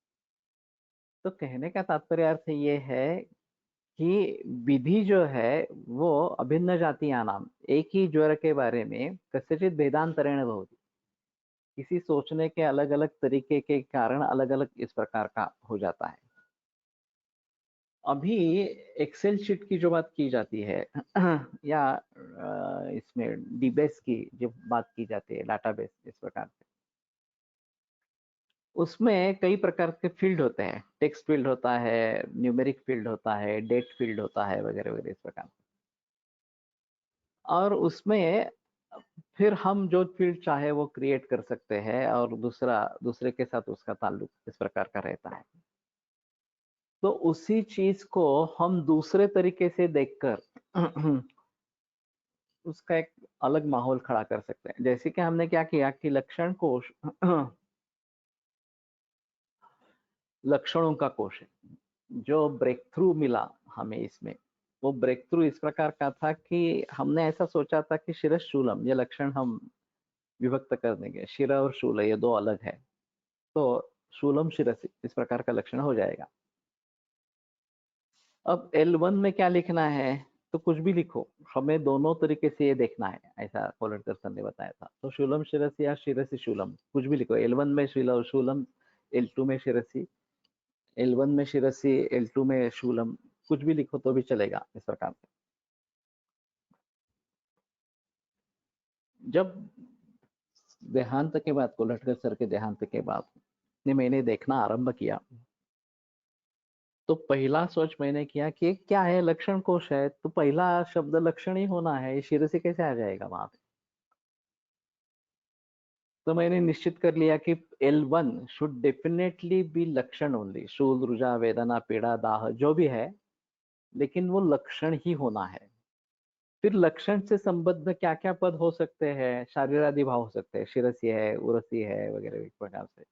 तो कहने का तात्पर्य अर्थ ये है कि विधि जो है वो अभिन्न जातीयां नाम, एक ही ज्वर के बारे में कस्यचित भेदांतरेण भवति, किसी सोचने के अलग अलग तरीके के कारण अलग अलग इस प्रकार का हो जाता है। अभी एक्सेल शीट की जो बात की जाती है या इसमें डीबेस की जो बात की जाती है, डाटाबेस इस प्रकार से, उसमें कई प्रकार के फील्ड होते हैं, टेक्स्ट फील्ड होता है, न्यूमेरिक फील्ड होता है, डेट फील्ड होता है, वगैरह वगैरह इस प्रकार। और उसमें फिर हम जो फील्ड चाहे वो क्रिएट कर सकते हैं और दूसरा दूसरे के साथ उसका ताल्लुक इस प्रकार का रहता है। तो उसी चीज को हम दूसरे तरीके से देखकर उसका एक अलग माहौल खड़ा कर सकते हैं। जैसे कि हमने क्या किया कि लक्षण कोश लक्षणों का कोश है, जो ब्रेक थ्रू मिला हमें इसमें, वो ब्रेक थ्रू इस प्रकार का था कि हमने ऐसा सोचा था कि शिरः शूलम ये लक्षण हम विभक्त कर देंगे, शिर और शूल ये दो अलग है, तो शूलम शिरसि इस प्रकार का लक्षण हो जाएगा। अब L1 में क्या लिखना है, तो कुछ भी लिखो, हमें दोनों तरीके से ये देखना है, ऐसा कोलटकर सर ने बताया था। तो शूलम शिरसि या शिरसि शूलम कुछ भी लिखो, L1 में शूलम, L2 में शिरसि, L1 में शिरसि, L2 में शूलम, कुछ भी लिखो तो भी चलेगा इस प्रकार से। जब देहांत के बाद, कोलटकर सर के देहांत के बाद मैंने देखना आरंभ किया, तो पहला सोच मैंने किया कि क्या है, लक्षण कोश है तो पहला शब्द लक्षण ही होना है, ये शिर से कैसे आ जाएगा वहां पे। तो मैंने निश्चित कर लिया कि L1 शुड डेफिनेटली बी लक्षण ओनली, शूल रुझा वेदना पीड़ा दाह जो भी है, लेकिन वो लक्षण ही होना है। फिर लक्षण से संबद्ध क्या क्या पद हो सकते हैं, शारीरादि भाव हो सकते हैं, शिरसी है, उरसी है, वगैरह इस प्रकार से।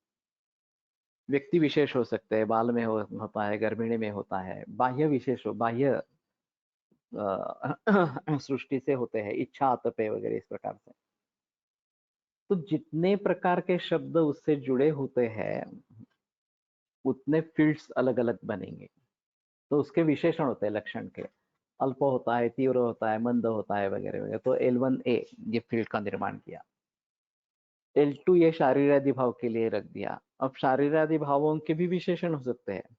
व्यक्ति विशेष हो सकते हैं, बाल में होता है, गर्भिणी में होता है, बाह्य विशेष हो, बाह्य सृष्टि से होते हैं, इच्छा आतपे वगैरह इस प्रकार से। तो जितने प्रकार के शब्द उससे जुड़े होते हैं उतने फील्ड्स अलग अलग बनेंगे। तो उसके विशेषण होते हैं लक्षण के, अल्प होता है, तीव्र होता है, मंद होता है, वगैरह वगैरह। तो L1A ये फील्ड का निर्माण किया, L2 ये शारीरादि भाव के लिए रख दिया। अब शारीरादि भावों के भी विशेषण हो सकते हैं,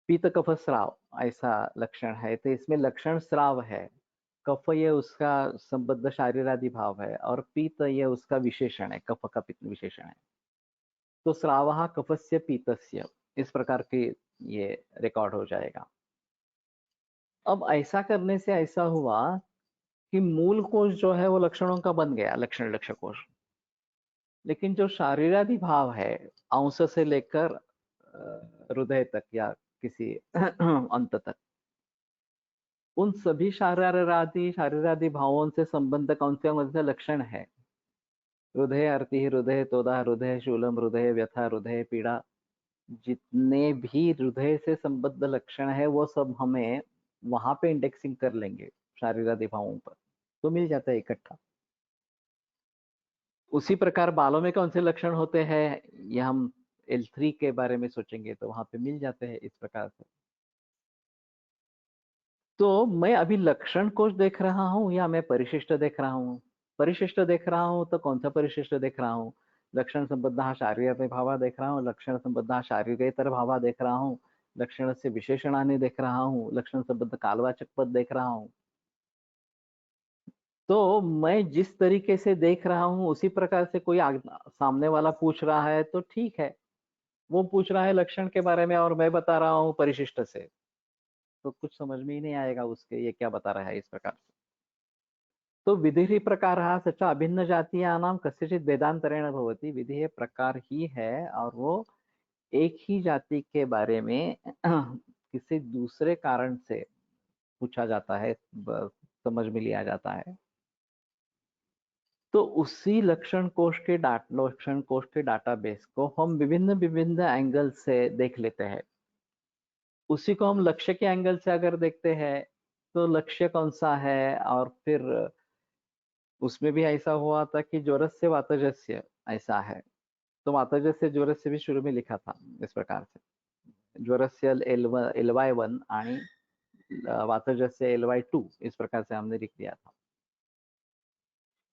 पीत कफ स्राव ऐसा लक्षण है, तो इसमें लक्षण स्राव है, कफ ये उसका संबद्ध शारीरादि भाव है, और पीत ये उसका विशेषण है, कफ का पित्त विशेषण है। तो स्रावः कफस्य पीतस्य इस प्रकार के ये रिकॉर्ड हो जाएगा। अब ऐसा करने से ऐसा हुआ कि मूल कोश जो है वो लक्षणों का बन गया, लक्षण लक्ष्य कोश, लेकिन जो शारीरादि भाव है अंश से लेकर हृदय तक या किसी अंत तक, उन सभी शारीरादि भावों से संबंध कौन से लक्षण है, हृदय अर्ति, हृदय तोदा, हृदय शूलम, हृदय व्यथा, हृदय पीड़ा, जितने भी हृदय से संबद्ध लक्षण है वो सब हमें वहां पे इंडेक्सिंग कर लेंगे शारीरादि भावों पर, तो मिल जाता है इकट्ठा। उसी प्रकार बालों में कौन से लक्षण होते हैं, ये हम L3 के बारे में सोचेंगे तो वहां पे मिल जाते हैं इस प्रकार से। तो मैं अभी लक्षण कोश देख रहा हूँ या मैं परिशिष्ट देख रहा हूँ, परिशिष्ट देख रहा हूँ तो कौन सा परिशिष्ट देख रहा हूँ, लक्षण संबद्ध शारीर भावा देख रहा हूँ, लक्षण संबद्ध शारीरेतर भावा देख रहा हूँ, लक्षण से विशेषणानि देख रहा हूँ, लक्षण संबद्ध कालवाचक पद देख रहा हूँ। तो मैं जिस तरीके से देख रहा हूँ उसी प्रकार से कोई सामने वाला पूछ रहा है तो ठीक है, वो पूछ रहा है लक्षण के बारे में और मैं बता रहा हूँ परिशिष्ट से, तो कुछ समझ में ही नहीं आएगा उसके ये क्या बता रहा है इस प्रकार से। तो विधि प्रकार सच अभिन्न जातीयानां कस्यचित् वेदांतरेण भवति, विधि प्रकार ही है और वो एक ही जाति के बारे में किसी दूसरे कारण से पूछा जाता है, समझ में लिया जाता है। तो उसी लक्षण कोश के डाटाबेस को हम विभिन्न विभिन्न एंगल से देख लेते हैं। उसी को हम लक्ष्य के एंगल से अगर देखते हैं तो लक्ष्य कौन सा है, और फिर उसमें भी ऐसा हुआ था कि ज्वरस्य वातजस्य ऐसा है, तो वातजस्य ज्वरस्य भी शुरू में लिखा था इस प्रकार से, ज्वरस्य LY1 आणि वातजस्य LY2 इस प्रकार से हमने लिख दिया था।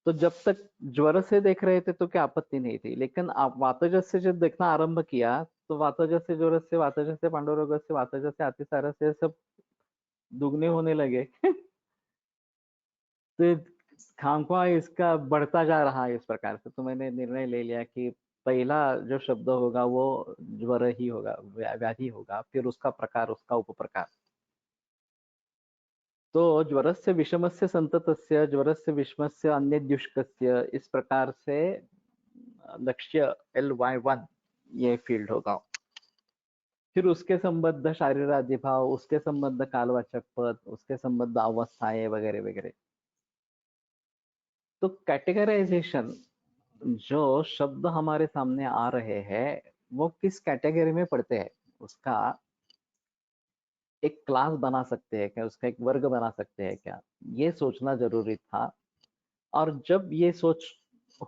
तो जब तक ज्वर से देख रहे थे तो क्या आपत्ति नहीं थी, लेकिन आप वातजस से जब देखना आरंभ किया तो वातजस से ज्वर से, वातजस से पांडुरोग से, वातजस से अतिसार से सब दुगने होने लगे। तो खामख्वा इसका बढ़ता जा रहा है इस प्रकार से। तो मैंने निर्णय ले लिया कि पहला जो शब्द होगा वो ज्वर ही होगा, व्याधि होगा, फिर उसका प्रकार, उसका उपप्रकार। तो ज्वरस्य विषमस्य संततस्य, ज्वरस्य विषमस्य अन्यद्युष्कस्य, इस प्रकार से लक्ष्य LY1 ये फील्ड होगा। फिर उसके संबद्ध शारीरादिभाव, उसके संबद्ध कालवाचक पद, उसके संबद्ध अवस्थाएं वगैरह वगैरह। तो कैटेगराइजेशन, जो शब्द हमारे सामने आ रहे हैं वो किस कैटेगरी में पढ़ते हैं, उसका एक क्लास बना सकते हैं क्या, उसका एक वर्ग बना सकते हैं क्या, ये सोचना जरूरी था। और जब ये सोच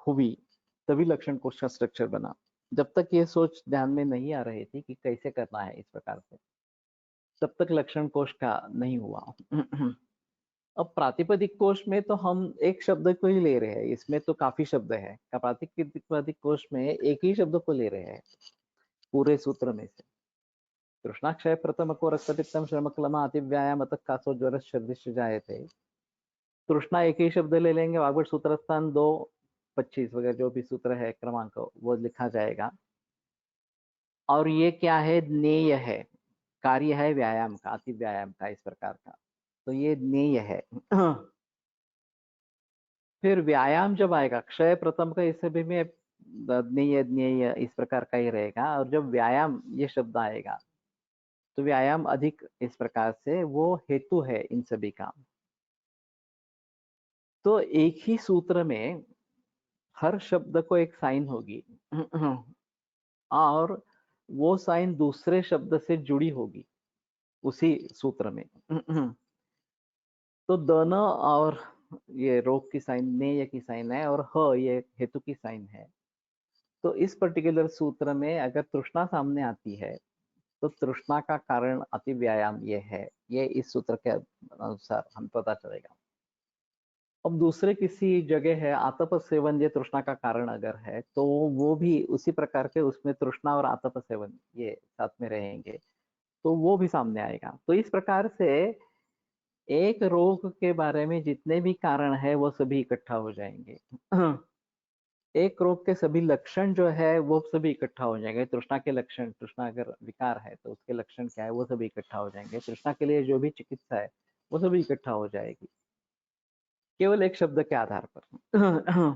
हुई तभी लक्षण कोश का स्ट्रक्चर बना। जब तक ये सोच ध्यान में नहीं आ रही थी कि कैसे करना है इस प्रकार से, तब तक लक्षण कोश का नहीं हुआ। अब प्रातिपदिक कोश में तो हम एक शब्द को ही ले रहे हैं, इसमें तो काफी शब्द है। प्रातिपदिक कोश में एक ही शब्द को ले रहे हैं पूरे सूत्र में से। तृष्णाक्षय प्रथम को रक्तपित्तम श्रमक्लमा अतिव्यायाम अतः कासो ज्वर शर्दिश जाए थे। तृष्णा एक ही शब्द ले लेंगे, वाग्भट सूत्र स्थान 2, 25 वगैरह जो भी सूत्र है क्रमांक वो लिखा जाएगा। और ये क्या है, ज्ञेय है, कार्य है व्यायाम का, अति व्यायाम का इस प्रकार का, तो ये ज्ञेय है। फिर व्यायाम जब आएगा, क्षय प्रथम का इस सभी में ज्ञेय ज्ञेय इस प्रकार का ही रहेगा। और जब व्यायाम ये शब्द आएगा तो व्यायाम अधिक इस प्रकार से वो हेतु है इन सभी का। तो एक ही सूत्र में हर शब्द को एक साइन होगी और वो साइन दूसरे शब्द से जुड़ी होगी उसी सूत्र में। तो दोनों, और ये रोग की साइन, नेय की साइन है, और ह ये हेतु की साइन है। तो इस पर्टिकुलर सूत्र में अगर तृष्णा सामने आती है तो तृष्णा का कारण अति व्यायाम ये है, ये इस सूत्र के अनुसार हमें पता चलेगा। अब दूसरे किसी जगह है आतप सेवन, ये तृष्णा का कारण अगर है तो वो भी उसी प्रकार के, उसमें तृष्णा और आतप सेवन ये साथ में रहेंगे तो वो भी सामने आएगा। तो इस प्रकार से एक रोग के बारे में जितने भी कारण है वो सभी इकट्ठा हो जाएंगे। एक रोग के सभी लक्षण जो है वो सभी इकट्ठा हो जाएंगे। तृष्णा के लक्षण, तृष्णा अगर विकार है तो उसके लक्षण क्या है वो सभी इकट्ठा हो जाएंगे। तृष्णा के लिए जो भी चिकित्सा है वो सभी इकट्ठा हो जाएगी केवल एक शब्द के आधार पर।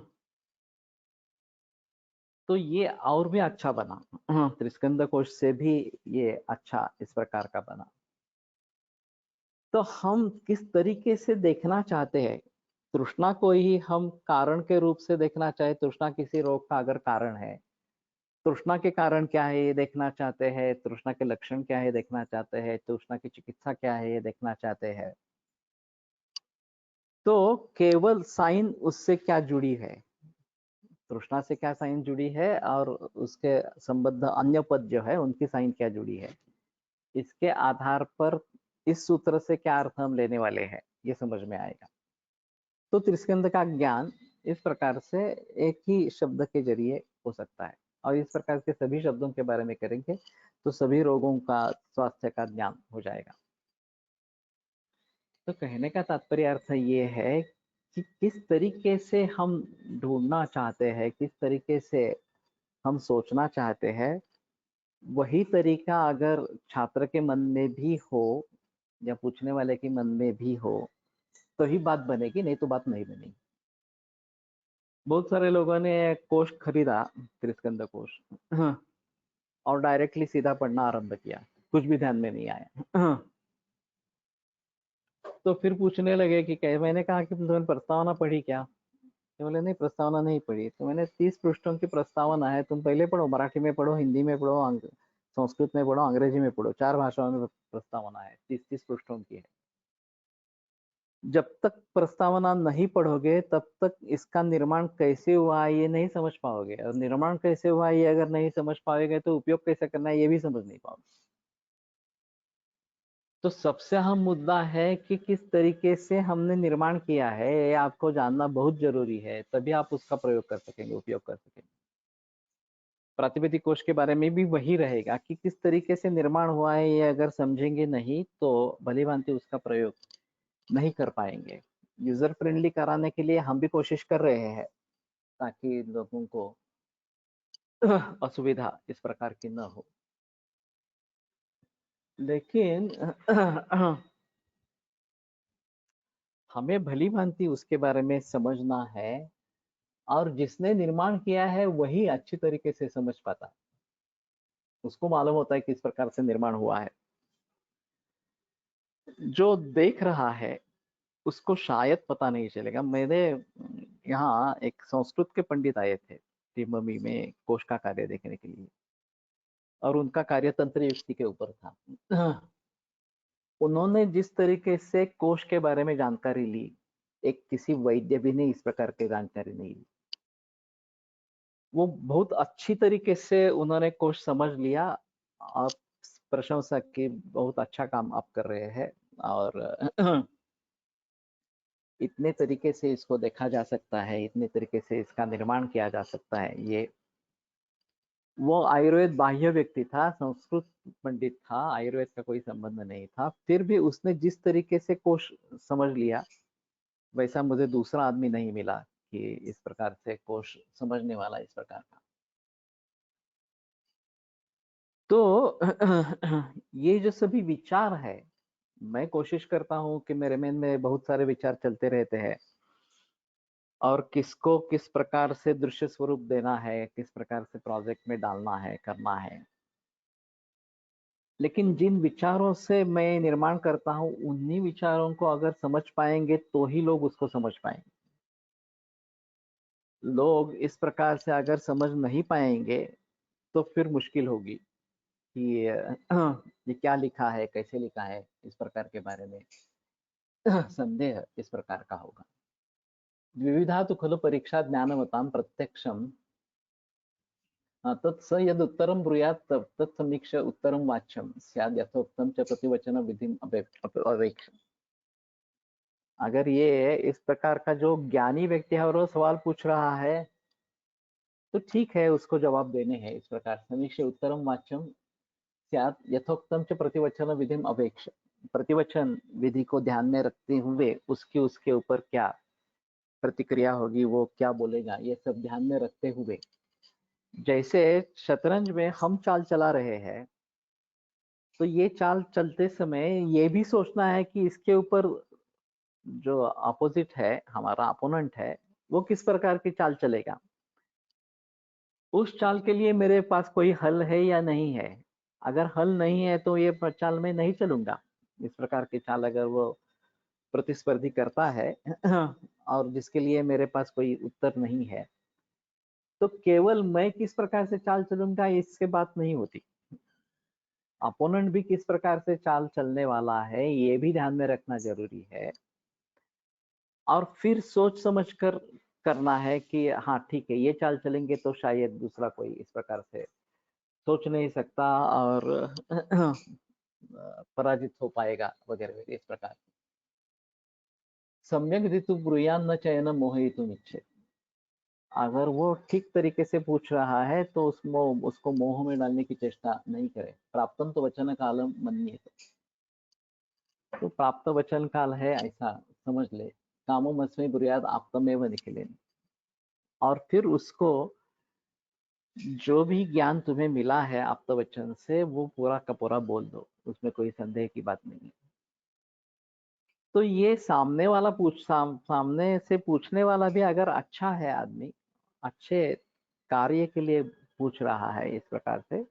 तो ये और भी अच्छा बना, त्रिस्कंद कोश से भी ये अच्छा इस प्रकार का बना। तो हम किस तरीके से देखना चाहते हैं, तृष्णा को ही हम कारण के रूप से देखना चाहे, तृष्णा किसी रोग का अगर कारण है, तृष्णा के कारण क्या है ये देखना चाहते हैं, तृष्णा के लक्षण क्या है देखना चाहते हैं, तृष्णा की चिकित्सा क्या है ये देखना चाहते हैं, तो केवल साइन उससे क्या जुड़ी है, तृष्णा से क्या साइन जुड़ी है, और उसके संबद्ध अन्य पद जो है उनकी साइन क्या जुड़ी है, इसके आधार पर इस सूत्र से क्या अर्थ हम लेने वाले हैं ये समझ में आएगा। तो त्रिस्कंद का ज्ञान इस प्रकार से एक ही शब्द के जरिए हो सकता है, और इस प्रकार के सभी शब्दों के बारे में करेंगे तो सभी रोगों का स्वास्थ्य का ज्ञान हो जाएगा। तो कहने का तात्पर्य अर्थ ये है कि किस तरीके से हम ढूंढना चाहते हैं, किस तरीके से हम सोचना चाहते हैं, वही तरीका अगर छात्र के मन में भी हो या पूछने वाले के मन में भी हो तो ही बात बनेगी, नहीं तो बात नहीं बनेगी। बहुत सारे लोगों ने कोश खरीदा, त्रिस्कंद कोश, और डायरेक्टली सीधा पढ़ना आरंभ किया, कुछ भी ध्यान में नहीं आया। तो फिर पूछने लगे कि मैंने कहा कि तुमने प्रस्तावना पढ़ी क्या, तो बोले नहीं प्रस्तावना नहीं पढ़ी। तो मैंने 30 पृष्ठों की प्रस्तावना है, तुम पहले पढ़ो, मराठी में पढ़ो, हिंदी में पढ़ो, संस्कृत में पढ़ो, अंग्रेजी में पढ़ो, 4 भाषाओं में प्रस्तावना है, 30-30 पृष्ठों की है। जब तक प्रस्तावना नहीं पढ़ोगे तब तक इसका निर्माण कैसे हुआ है ये नहीं समझ पाओगे, और निर्माण कैसे हुआ है ये अगर नहीं समझ पाओगे तो उपयोग कैसे करना है ये भी समझ नहीं पाओगे। तो सबसे अहम मुद्दा है कि किस तरीके से हमने निर्माण किया है, ये आपको जानना बहुत जरूरी है, तभी आप उसका प्रयोग कर सकेंगे, उपयोग कर सकेंगे। प्रातिपदिक कोश के बारे में भी वही रहेगा कि किस तरीके से निर्माण हुआ है, ये अगर समझेंगे नहीं तो भली भांति उसका प्रयोग नहीं कर पाएंगे। यूजर फ्रेंडली कराने के लिए हम भी कोशिश कर रहे हैं ताकि लोगों को असुविधा इस प्रकार की न हो। लेकिन हमें भली भांति उसके बारे में समझना है, और जिसने निर्माण किया है वही अच्छी तरीके से समझ पाता है, उसको मालूम होता है किस प्रकार से निर्माण हुआ है। जो देख रहा है उसको शायद पता नहीं चलेगा। मेरे यहाँ एक संस्कृत के पंडित आए थे तिरुममी में कोश का कार्य देखने के लिए, और उनका कार्य तंत्र युक्ति के ऊपर था। उन्होंने जिस तरीके से कोश के बारे में जानकारी ली, एक किसी वैद्य भी ने इस प्रकार की जानकारी नहीं ली। वो बहुत अच्छी तरीके से उन्होंने कोश समझ लिया। आप प्रशंसा की, बहुत अच्छा काम आप कर रहे हैं, और इतने तरीके से इसको देखा जा सकता है, इतने तरीके से इसका निर्माण किया जा सकता है। ये वो आयुर्वेद बाह्य व्यक्ति था, संस्कृत पंडित था, आयुर्वेद का कोई संबंध नहीं था, फिर भी उसने जिस तरीके से कोश समझ लिया वैसा मुझे दूसरा आदमी नहीं मिला कि इस प्रकार से कोश समझने वाला इस प्रकार का। तो ये जो सभी विचार है, मैं कोशिश करता हूँ कि मेरे मन में बहुत सारे विचार चलते रहते हैं, और किसको किस प्रकार से दृश्य स्वरूप देना है, किस प्रकार से प्रोजेक्ट में डालना है, करना है। लेकिन जिन विचारों से मैं निर्माण करता हूँ उन्हीं विचारों को अगर समझ पाएंगे तो ही लोग उसको समझ पाएंगे। लोग इस प्रकार से अगर समझ नहीं पाएंगे तो फिर मुश्किल होगी कि ये क्या लिखा है, कैसे लिखा है, इस प्रकार के बारे में संदेह इस प्रकार का होगा। विविधा तो खलु परीक्षा ज्ञानवतां प्रत्यक्षम, तत्स यद उत्तरम ब्रूयात तत्समीक्ष उत्तरम वाच्यम स्याद् यथोक्तम च प्रतिवचन विधिम अवेक्ष। अगर ये इस प्रकार का जो ज्ञानी व्यक्ति है और वो सवाल पूछ रहा है तो ठीक है, उसको जवाब देने हैं इस प्रकार। समीक्ष उत्तरम वाच्यम स्यात् यथोक्तम च प्रतिवचन विधिम अवेक्ष। प्रतिवचन विधि को ध्यान में रखते हुए उसकी उसके ऊपर क्या प्रतिक्रिया होगी, वो क्या बोलेगा, ये सब ध्यान में रखते हुए। जैसे शतरंज में हम चाल चला रहे हैं, तो ये चाल चलते समय ये भी सोचना है कि इसके ऊपर जो अपोजिट है, हमारा अपोनेंट है, वो किस प्रकार की चाल चलेगा, उस चाल के लिए मेरे पास कोई हल है या नहीं है। अगर हल नहीं है तो ये चाल में नहीं चलूंगा। इस प्रकार की चाल अगर वो प्रतिस्पर्धी करता है और जिसके लिए मेरे पास कोई उत्तर नहीं है, तो केवल मैं किस प्रकार से चाल चलूंगा इससे बात नहीं होती। अपोनेंट भी किस प्रकार से चाल चलने वाला है ये भी ध्यान में रखना जरूरी है, और फिर सोच समझ कर करना है कि हाँ ठीक है, ये चाल चलेंगे तो शायद दूसरा कोई इस प्रकार से सोच नहीं सकता और पराजित हो पाएगा वगैरह वगैरह इस प्रकार। सम्यक ऋतु ब्रूयान न चयन मोहितुम इच्छे। अगर वो ठीक तरीके से पूछ रहा है तो उसको मोह में डालने की चेष्टा नहीं करे। प्राप्तम तो वचन कालम मन्येत। तो प्राप्त वचन काल है ऐसा समझ ले। कामो मस्मे ब्रूयाद आप्तमेव निखिलेन। और फिर उसको जो भी ज्ञान तुम्हें मिला है आप्त वचन से वो पूरा का पूरा बोल दो, उसमें कोई संदेह की बात नहीं है। तो ये सामने वाला सामने से पूछने वाला भी अगर अच्छा है, आदमी अच्छे कार्य के लिए पूछ रहा है इस प्रकार से,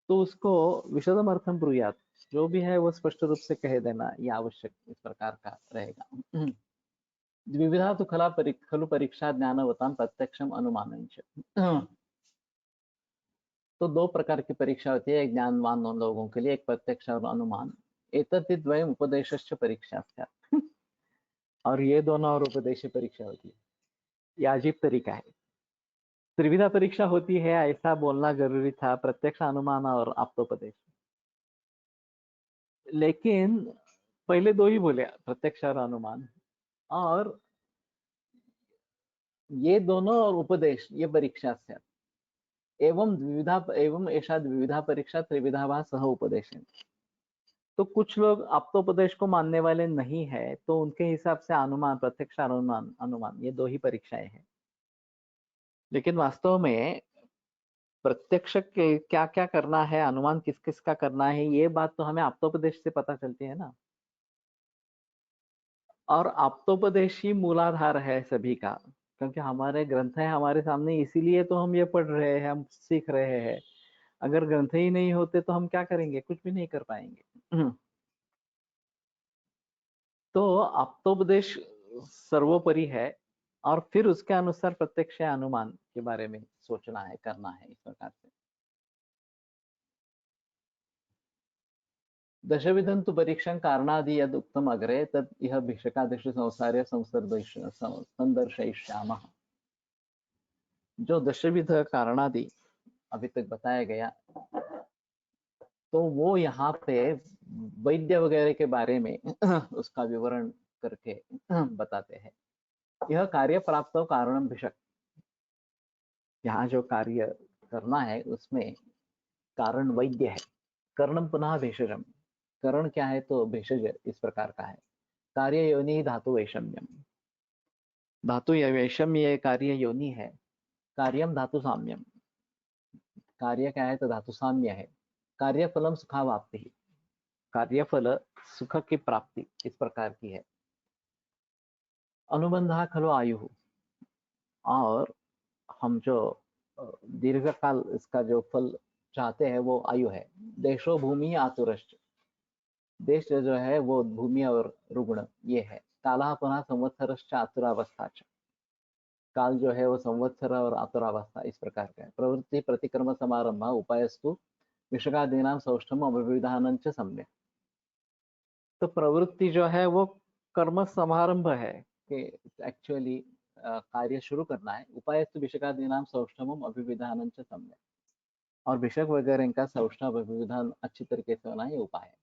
तो उसको विशदम अर्थम ब्रूयात, जो भी है वो स्पष्ट रूप से कह देना ये आवश्यक इस प्रकार का रहेगा। द्विविधा तो खलु परीक्षा ज्ञानवताम प्रत्यक्षम अनुमानञ्च। तो दो प्रकार की परीक्षा होती है, एक ज्ञानवान लोगों के लिए, एक प्रत्यक्ष और अनुमान। एतत् द्वयम् उपदेशश्च परीक्षा स्यात्। और ये दोनों और उपदेश परीक्षा होती है। ये अजीब तरीका है। त्रिविधा परीक्षा होती है ऐसा बोलना जरूरी था, प्रत्यक्ष, अनुमान और आप्तोपदेश। लेकिन पहले दो ही बोले, प्रत्यक्ष और अनुमान, और ये दोनों और उपदेश, ये परीक्षा से। एवं ऐसा द्विविधा परीक्षा त्रिविधा वा सह उपदेश। तो कुछ लोग आप्तोपदेश को मानने वाले नहीं है, तो उनके हिसाब से अनुमान, प्रत्यक्ष, अनुमान, ये दो ही परीक्षाएं हैं। लेकिन वास्तव में प्रत्यक्ष के क्या क्या करना है, अनुमान किस किस का करना है, ये बात तो हमें आप्तोपदेश से पता चलती है ना। और आप्तोपदेश ही मूलाधार है सभी का, क्योंकि हमारे ग्रंथ है हमारे सामने, इसीलिए तो हम ये पढ़ रहे हैं, हम सीख रहे हैं। अगर ग्रंथ ही नहीं होते तो हम क्या करेंगे, कुछ भी नहीं कर पाएंगे। तो आप्तोपदेश सर्वोपरि है, और फिर उसके अनुसार प्रत्यक्ष अनुमान के बारे में सोचना है, करना है इस प्रकार से। दशविधं तु परीक्षण कारणादि यद उत्तम अग्रे तद यह भिषकादिश संसार्य संदर्शयिष्यामः। जो दशविध कारणादि अभी तक बताया गया, तो वो यहाँ पे वैद्य वगैरह के बारे में उसका विवरण करके बताते हैं। यह कार्य प्राप्त कारणम भिषक, यहाँ जो कार्य करना है उसमें कारण वैद्य है। कर्णम पुनः भेषजम, करण क्या है तो भेषज इस प्रकार का है। कार्य योनि धातु वैषम्यम, धातु या वैषम्य कार्य योनि है। कार्यम धातु साम्यम, कार्य क्या है तो धातु साम्य है। कार्यफलम सुखावाप्ति, कार्यफल सुख की प्राप्ति इस प्रकार की है। अनुबंध खलु आयु, और हम जो दीर्घ काल इसका जो फल चाहते हैं वो आयु है। देशो भूमि आतुरश्च, देश जो है वो भूमि और रुग्ण ये है। काला पुनः संवत्सरश्च आतुरावस्था, काल जो है वो संवत्सर और आतुरावस्था इस प्रकार का है। प्रवृत्ति प्रतिक्रम समारंभ उपायस्तु विषगादीनां सौष्ठम अभिविधानं च सम्यक। तो प्रवृत्ति जो है वो कर्म समारंभ है कि एक्चुअली कार्य शुरू करना है। उपायस्तु विषगादीनां सौष्ठम अभिविधानं च सम्यक, और भिषक वगैरह इनका सौष्ठव अभिविधान अच्छी तरीके से होना, ये उपाय है।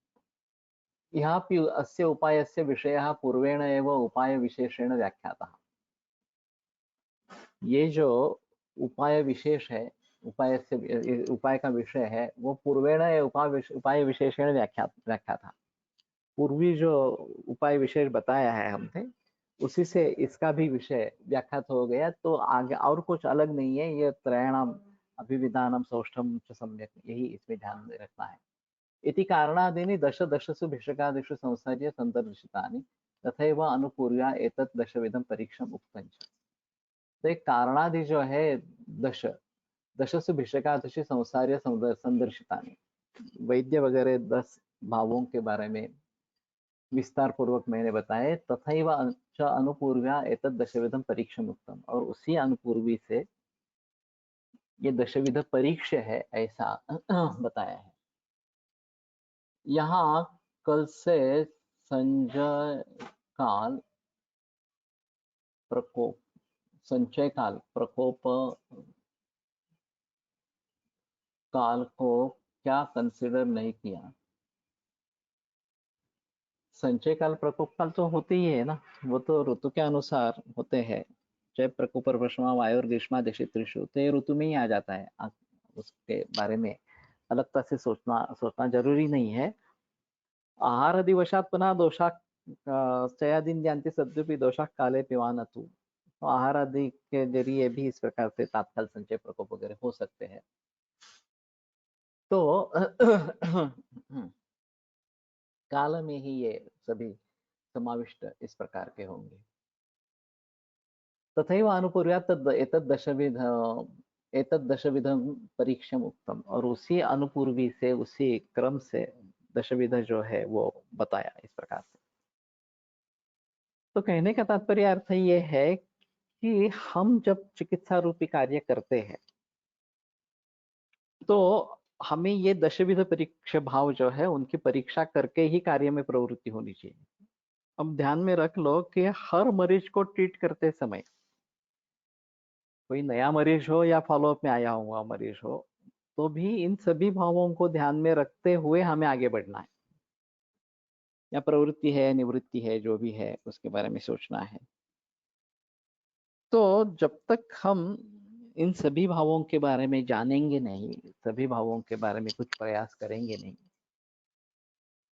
यहाँ पे अस्य उपायस्य विषयः पूर्वेण एव उपाय विशेषेण व्याख्यातः। ये जो उपाय विशेष है, उपाय का विषय है, वो पूर्वेण उपाय विशेषण व्याख्या था। पूर्वी जो उपाय विशेष बताया है हमने, उसी से इसका भी विषय व्याख्यात हो गया। तो आगे और कुछ अलग नहीं है, ये त्रयाणाम अभिविधानम सौष्ठम च सम्यक, यही इसमें ध्यान रखना है। इति कारणादीनि दश दशसु भिषकादिषु संसार्य संदर्शितानि तथैव अनुपूर्व्या एतत् दशविधं परीक्षम उक्तञ्च। तो एक कारणादि जो है दश दशसु भिषकादिषु संसार्य संदर्शितानि, वैद्य वगैरह 10 भावों के बारे में विस्तार पूर्वक मैंने बताए। तथैव च अनुपूर्व्या एतत् दशविधं परीक्षम उत्तम, और उसी अनुपूर्वी से ये दशविध परीक्ष है ऐसा बताया है। यहाँ कल से संजय काल प्रकोप, संचय काल प्रकोप काल को क्या कंसिडर नहीं किया। संचय काल प्रकोप काल तो होते ही है ना, वो तो ऋतु के अनुसार होते हैं। जय प्रकोप वर्षमा वायु और ग्रीष्मा देशित्रिषु, तो ये ऋतु में ही आ जाता है। उसके बारे में अलगता से सोचना जरूरी नहीं है। आहार दिवसात पुनः दोषा चयादीन जानती सद्युपि दोषा काले पिवान तू, तो आहार आदि के जरिए भी इस प्रकार से तात्काल संचय प्रकोप वगैरह हो सकते हैं। तो काल में ही ये सभी समाविष्ट इस प्रकार के होंगे। तथैव अनुपूर्व्या एतद् दशविधं परीक्षम उत्तम, और उसी अनुपूर्वी से, उसी क्रम से दशविध जो है वो बताया इस प्रकार से। तो कहने का तात्पर्य अर्थ ये है कि हम जब चिकित्सा रूपी कार्य करते हैं तो हमें ये दशविध परीक्षा भाव जो है उनकी परीक्षा करके ही कार्य में प्रवृत्ति होनी चाहिए। अब ध्यान में रख लो कि हर मरीज को ट्रीट करते समय, कोई नया मरीज हो या फॉलोअप में आया हुआ मरीज हो, तो भी इन सभी भावों को ध्यान में रखते हुए हमें आगे बढ़ना है। या प्रवृत्ति है, निवृत्ति है, जो भी है उसके बारे में सोचना है। तो जब तक हम इन सभी भावों के बारे में जानेंगे नहीं, सभी भावों के बारे में कुछ प्रयास करेंगे नहीं,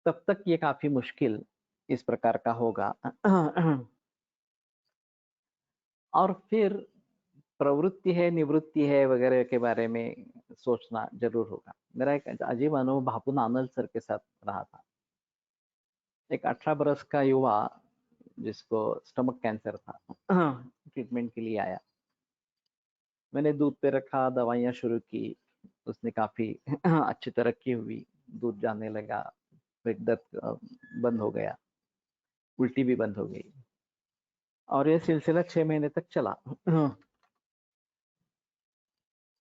तब तक ये काफी मुश्किल इस प्रकार का होगा। और फिर प्रवृत्ति है, निवृत्ति है वगैरह के बारे में सोचना जरूर होगा। मेरा एक अजीब अनुभव बापू नानल सर के साथ रहा था। एक 18 बरस का युवा जिसको स्टमक कैंसर था, ट्रीटमेंट के लिए आया। मैंने दूध पे रखा, दवाइयाँ शुरू की, उसने काफी अच्छी तरक्की हुई, दूध जाने लगा, पेट दर्द बंद हो गया, उल्टी भी बंद हो गई, और ये सिलसिला 6 महीने तक चला।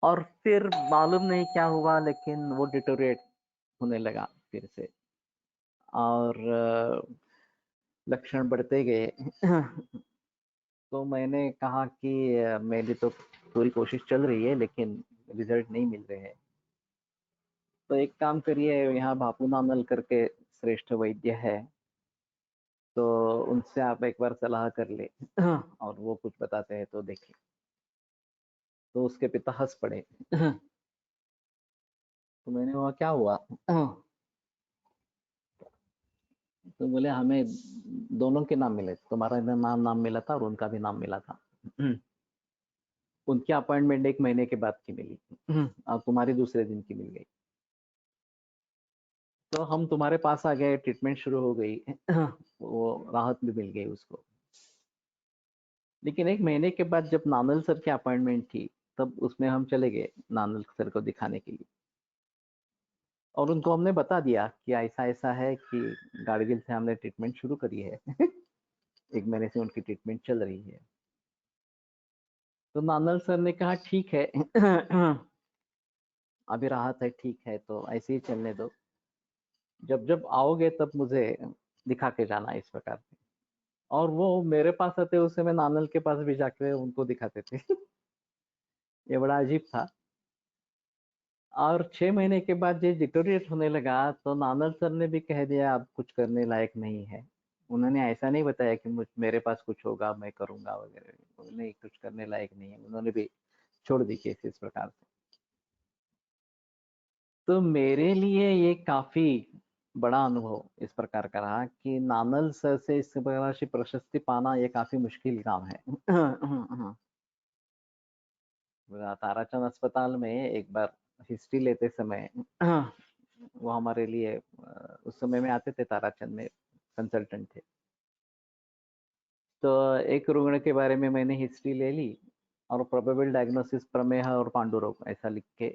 और फिर मालूम नहीं क्या हुआ, लेकिन वो डिटोरेट होने लगा फिर से, और लक्षण बढ़ते गए। तो मैंने कहा कि मेरी तो पूरी कोशिश चल रही है लेकिन रिजल्ट नहीं मिल रहे हैं। तो एक काम करिए, यहाँ बापू नानल करके श्रेष्ठ वैद्य है, तो उनसे आप एक बार सलाह कर ले, और वो कुछ बताते हैं तो देखिए। तो उसके पिता हंस पड़े। तो मैंने कहा क्या हुआ? तो बोले हमें दोनों के नाम मिले, तुम्हारा नाम मिला था और उनका भी नाम मिला था। उनकी अपॉइंटमेंट 1 महीने के बाद की मिली, और तुम्हारी दूसरे दिन की मिल गई। तो हम तुम्हारे पास आ गए, ट्रीटमेंट शुरू हो गई, वो राहत भी मिल गई उसको। लेकिन 1 महीने के बाद जब नानल सर की अपॉइंटमेंट थी, तब उसमें हम चले गए नानल सर को दिखाने के लिए, और उनको हमने बता दिया कि ऐसा ऐसा है कि गाड़गिल से हमने ट्रीटमेंट शुरू करी है। 1 महीने से उनकी ट्रीटमेंट चल रही है। तो नानल सर ने कहा ठीक है, अभी राहत है, ठीक है, तो ऐसे ही चलने दो, जब जब आओगे तब मुझे दिखा के जाना इस प्रकार से। और वो मेरे पास आते, उस समय नानल के पास भी जाके उनको दिखाते थे। ये बड़ा अजीब था। और 6 महीने के बाद ये डिटोरिएट होने लगा, तो नानल सर ने भी कह दिया अब कुछ करने लायक नहीं है। उन्होंने ऐसा नहीं बताया कि मेरे पास कुछ होगा मैं करूंगा वगैरह, नहीं, कुछ करने लायक नहीं है, उन्होंने भी छोड़ दी केस इस प्रकार से। तो मेरे लिए ये काफी बड़ा अनुभव इस प्रकार का रहा कि नानल सर से इस प्रकार की प्रशस्ति पाना ये काफी मुश्किल काम है। ताराचंद अस्पताल में एक बार हिस्ट्री लेते समय, वो हमारे लिए उस समय में आते थे, ताराचंद में कंसल्टेंट थे। तो एक रुग्ण के बारे में मैंने हिस्ट्री ले ली और प्रोबेबल डायग्नोसिस प्रमेह और पांडुरोग ऐसा लिख के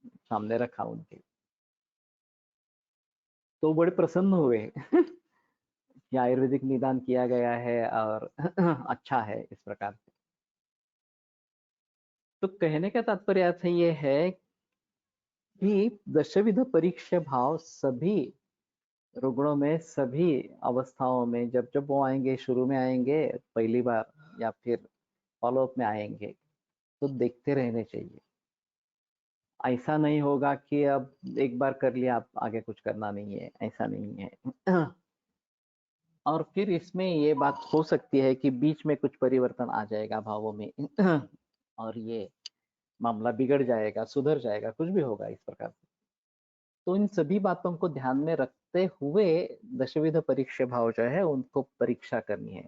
सामने रखा उनके। तो बड़े प्रसन्न हुए कि आयुर्वेदिक निदान किया गया है और अच्छा है इस प्रकार से। तो कहने का तात्पर्य अर्थ ये है कि दशविध परीक्षा भाव सभी रुग्णों में, सभी अवस्थाओं में, जब जब वो आएंगे, शुरू में आएंगे पहली बार या फिर फॉलोअप में आएंगे, तो देखते रहने चाहिए। ऐसा नहीं होगा कि अब एक बार कर लिया, आप आगे कुछ करना नहीं है, ऐसा नहीं है। और फिर इसमें ये बात हो सकती है कि बीच में कुछ परिवर्तन आ जाएगा भावों में, और ये मामला बिगड़ जाएगा, सुधर जाएगा, कुछ भी होगा इस प्रकार से। तो इन सभी बातों को ध्यान में रखते हुए दशविध परीक्षा भाव जो है उनको परीक्षा करनी है।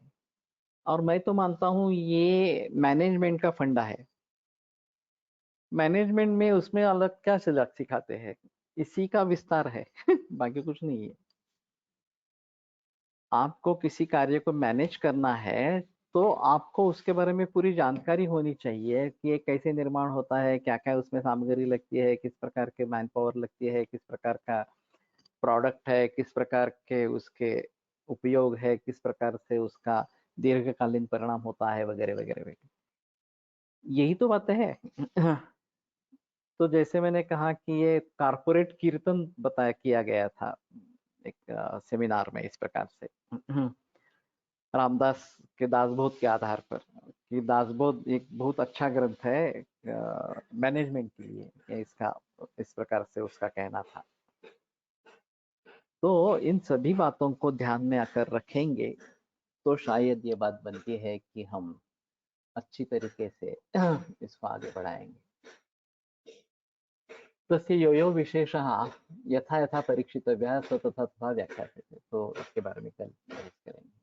और मैं तो मानता हूँ ये मैनेजमेंट का फंडा है। मैनेजमेंट में उसमें अलग क्या सिखाते हैं, इसी का विस्तार है। बाकी कुछ नहीं है। आपको किसी कार्य को मैनेज करना है तो आपको उसके बारे में पूरी जानकारी होनी चाहिए कि ये कैसे निर्माण होता है, क्या क्या उसमें सामग्री लगती है, किस प्रकार के मैन पावर लगती है, किस प्रकार का प्रोडक्ट है, किस प्रकार के उसके उपयोग है, किस प्रकार से उसका दीर्घकालीन परिणाम होता है वगैरह वगैरह वगैरह। यही तो बात है। तो जैसे मैंने कहा कि ये कारपोरेट कीर्तन बताया किया गया था एक सेमिनार में इस प्रकार से। रामदास के दासबोध के आधार पर कि दासबोध एक बहुत अच्छा ग्रंथ है मैनेजमेंट के लिए, ये इसका इस प्रकार से उसका कहना था। तो इन सभी बातों को ध्यान में आकर रखेंगे तो शायद ये बात बनती है कि हम अच्छी तरीके से इसको आगे बढ़ाएंगे। तस्य यो यो विशेषः यथा यथा परीक्षितव्यः स तथा तथा व्याख्याते। तो इसके बारे में कल करेंगे।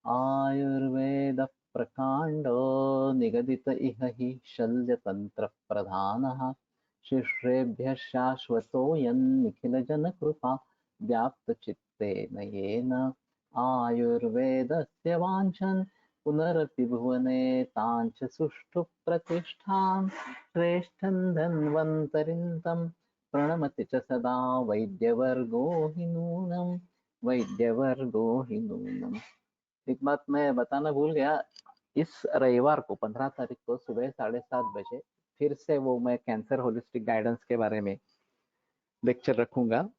आयुर्वेद प्रकांडो निगदित इह हि शल्यतंत्र प्रधानः शिष्येभ्यः शाश्वतोऽयं निखिल जन कृपा व्याप्त चित्तेन येन आयुर्वेदस्य वाञ्छन् पुनरपि भुवने ताञ्च सुष्ठु प्रतिष्ठां श्रेष्ठं धन्वन्तरिं तं प्रणमति च सदा वैद्यवर्गो हि नूनम् वैद्यवर्गो हि नूनम्। एक बात मैं बताना भूल गया, इस रविवार को 15 तारीख को सुबह 7:30 बजे फिर से वो मैं कैंसर होलिस्टिक गाइडेंस के बारे में लेक्चर रखूंगा।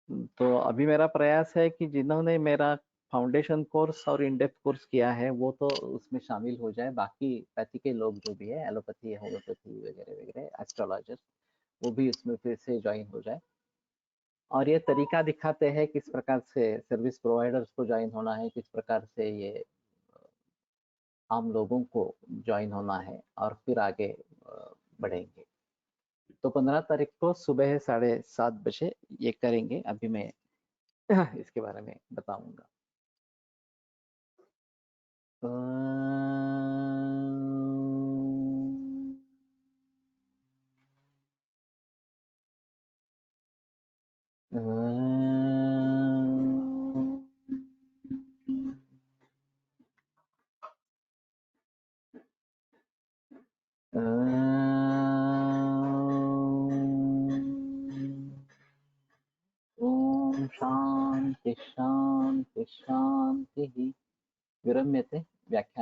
तो अभी मेरा प्रयास है कि जिन्होंने मेरा फाउंडेशन कोर्स और इन डेप्थ कोर्स किया है वो तो उसमें शामिल हो जाए, बाकी पैथी के लोग जो भी है, एलोपैथी होम्योपैथी वगैरह वगैरह एस्ट्रोलॉजिस्ट, वो भी उसमें फिर से ज्वाइन हो जाए। और ये तरीका दिखाते हैं किस प्रकार से सर्विस प्रोवाइडर्स को ज्वाइन होना है, किस प्रकार से ये आम लोगों को ज्वाइन होना है और फिर आगे बढ़ेंगे। तो 15 तारीख को सुबह 7:30 बजे ये करेंगे। अभी मैं इसके बारे में बताऊंगा। ओम शांति शांति शांति। विरम्यते व्याख्यान।